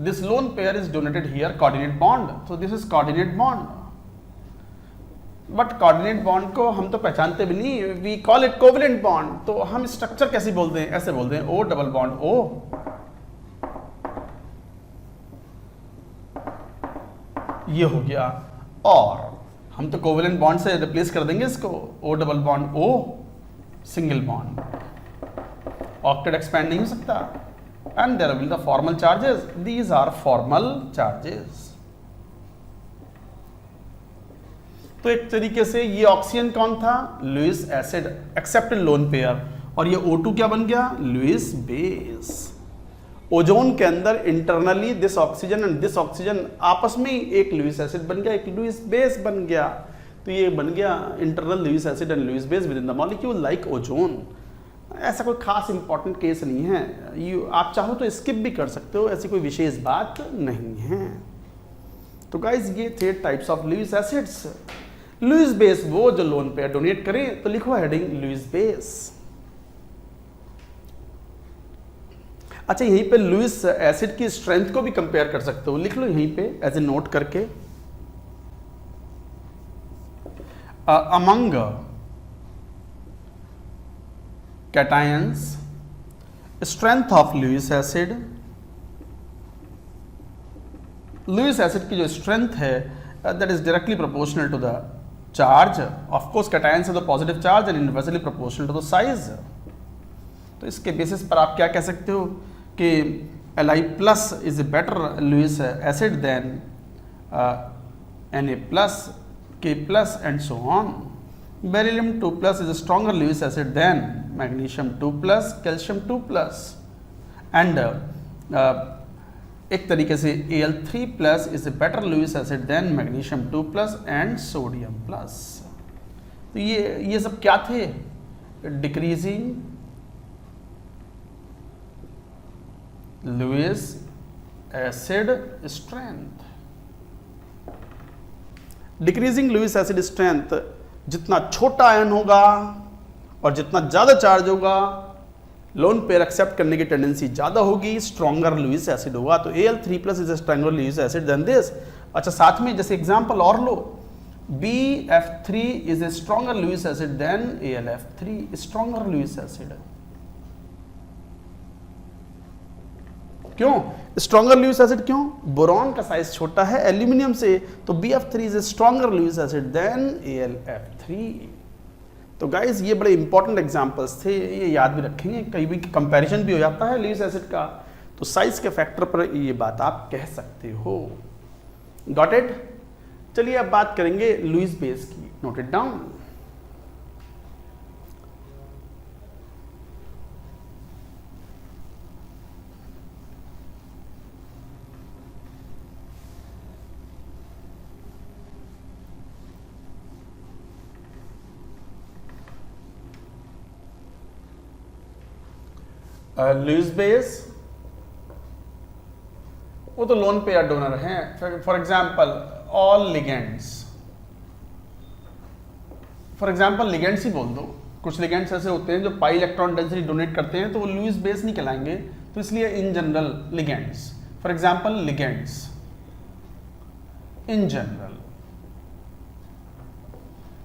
This lone pair is donated here coordinate bond, तो this is coordinate bond. But coordinate bond को हम तो पहचानते भी नहीं, we call it covalent bond. तो हम स्ट्रक्चर कैसे बोलते हैं, ऐसे बोलते हैं O डबल बॉन्ड O। ये हो गया, और हम तो कोवेलेंट बॉन्ड से रिप्लेस कर देंगे इसको, O double bond O, single bond. Octet expand नहीं हो सकता। And there will the formal charges, these are formal charges. तो एक तरीके से ये ऑक्सीजन कौन था, Lewis acid accept lone pair, और ये O2 क्या बन गया, लुईस बेस। ओजोन के अंदर internally this oxygen and this oxygen आपस में ही एक लुईस एसिड बन गया, एक लुईस बेस बन गया। तो ये बन गया internal Lewis acid and Lewis base within the molecule like ozone. ऐसा कोई खास इंपॉर्टेंट केस नहीं है, आप चाहो तो स्किप भी कर सकते हो, ऐसी कोई विशेष बात नहीं है। तो गाइज ये थे types of Lewis acids. Lewis base वो जो लोन पेयर डोनेट करें, तो लिखो हेडिंग लुईस बेस। अच्छा, यहीं पे लुईस एसिड की स्ट्रेंथ को भी कंपेयर कर सकते हो, लिख लो यहीं पे एज ए नोट करके। Among cations strength of Lewis acid, Lewis acid की जो स्ट्रेंथ है that is directly proportional to the charge. Of course cations है the positive charge and inversely proportional to the size. तो इसके basis पर आप क्या कह सकते हो कि Li plus is a better Lewis acid than Na plus, K plus and so on. Beryllium 2 plus is a stronger Lewis acid than magnesium 2 plus, calcium 2 plus, and एक तरीके से Al3 plus is a better Lewis acid than magnesium 2 plus and sodium plus. तो ये सब क्या थे? Decreasing Lewis acid strength. Decreasing Lewis acid strength, जितना छोटा आयन होगा और जितना ज्यादा चार्ज होगा, लोन पेयर एक्सेप्ट करने की टेंडेंसी ज्यादा होगी, स्ट्रॉन्गर लुईस एसिड होगा। तो Al3 plus is stronger Lewis acid than this. अच्छा, साथ में जैसे एग्जांपल और लो, BF3 is a stronger Lewis acid than AlF3, stronger Lewis acid. क्यों स्ट्रॉन्गर लुईस एसिड? क्यों? बोरॉन का साइज छोटा है एल्यूमिनियम से, तो BF3 is a stronger Lewis acid than AlF3। तो गाइज ये बड़े इंपॉर्टेंट एग्जांपल्स थे, ये याद भी रखेंगे, कहीं भी कंपैरिजन भी हो जाता है लुईस एसिड का, तो साइज के फैक्टर पर ये बात आप कह सकते हो। Got it? चलिए अब बात करेंगे लुईस बेस की, note it down. Lewis base वो तो लोन पेयर डोनर हैं. For example all ligands, for example ligands ही बोल दो. कुछ लिगेंड्स ऐसे होते हैं जो पाई इलेक्ट्रॉन डेंसिटी डोनेट करते हैं तो वो लुईस बेस नहीं कहलाएंगे, तो इसलिए in general ligands. For example ligands in general,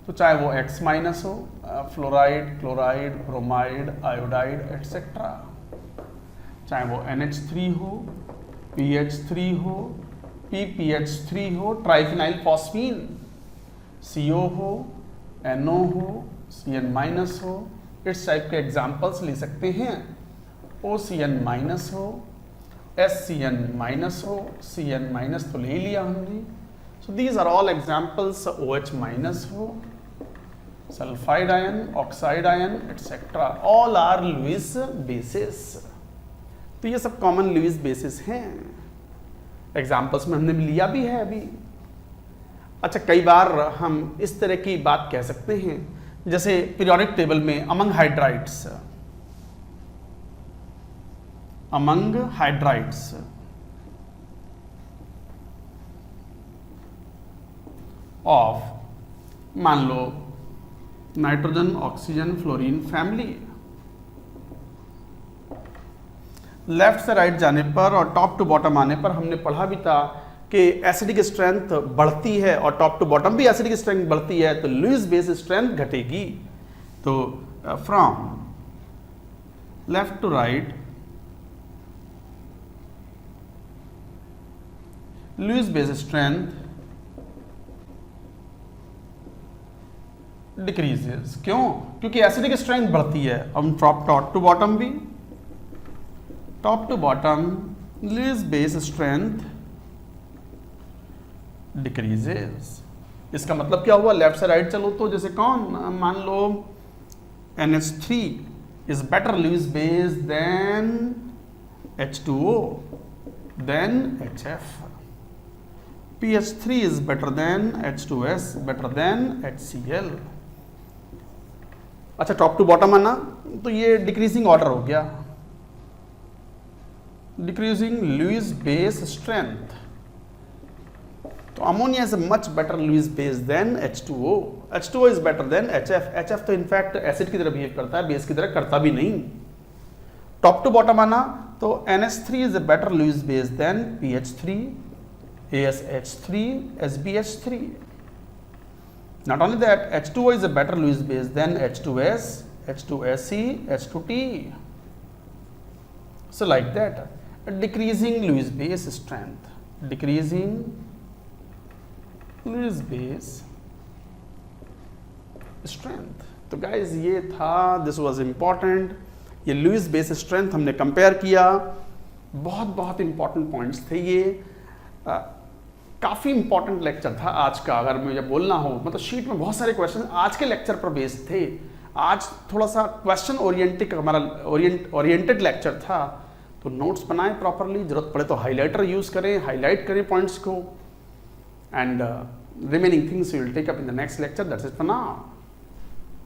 तो चाहे वो X माइनस हो, fluoride, chloride, bromide, iodide etcetera, चाहे वो NH3 हो, PH3 हो, PPH3 हो, ट्राइफिनाइल फॉस्फीन, CO हो, NO हो, CN माइनस हो, इस टाइप के एग्जाम्पल्स ले सकते हैं. OCN माइनस हो, SCN माइनस हो, CN माइनस तो ले लिया हमने. So these are all examples. OH minus हो, sulphide ion, oxide ion etcetera, all are Lewis bases. तो ये सब कॉमन लुईस बेसिस हैं. एग्जाम्पल्स में हमने लिया भी है अभी. अच्छा, कई बार हम इस तरह की बात कह सकते हैं जैसे पीरियोडिक टेबल में among hydrides, among hydrides of मान लो nitrogen, oxygen, fluorine family. Left से राइट जाने पर और टॉप टू बॉटम आने पर हमने पढ़ा भी था कि एसिडिक स्ट्रेंथ बढ़ती है और टॉप टू बॉटम भी एसिडिक स्ट्रेंथ बढ़ती है, तो लुईस बेस स्ट्रेंथ घटेगी. तो from left to right Lewis base strength decreases. क्यों? क्योंकि एसिडिक स्ट्रेंथ बढ़ती है. हम टॉप टू बॉटम भी, top to bottom Lewis base strength decreases. इसका मतलब क्या हुआ? लेफ्ट से राइट चलो तो जैसे कौन, मान लो NH3 is better Lewis base than H2O than HF. PH3 is better than H2S, better than HCl. अच्छा, टॉप टू बॉटम आना तो ये डिक्रीजिंग ऑर्डर हो गया, डिक्रीजिंग लुईस बेस स्ट्रेंथ. तो ammonia is much better Lewis base than H2O. H2O is better than HF. HF तो in fact acid की तरह बिहेव करता है, बेस की तरह करता भी नहीं. टॉप टू बॉटम आना तो NH3 is better Lewis base than PH3, ASH3, SbH3. Not only that, H2O is a better Lewis base than H2S, H2SE, H2T. So like that, a decreasing Lewis base strength, decreasing Lewis base strength. तो guys ये था, this was important. ये Lewis base strength हमने compare किया. बहुत important points थे ये. काफ़ी इंपॉर्टेंट लेक्चर था आज का. अगर मुझे बोलना हो, मतलब शीट में बहुत सारे क्वेश्चन आज के लेक्चर पर बेस्ड थे. आज थोड़ा सा क्वेश्चन ओरिएंटेड हमारा ओरिएंटेड लेक्चर था, तो नोट्स बनाएं प्रॉपरली. जरूरत पड़े तो हाइलाइटर यूज़ करें, हाईलाइट करें पॉइंट्स को. And remaining things we will take up in the next lecture. That's it for now.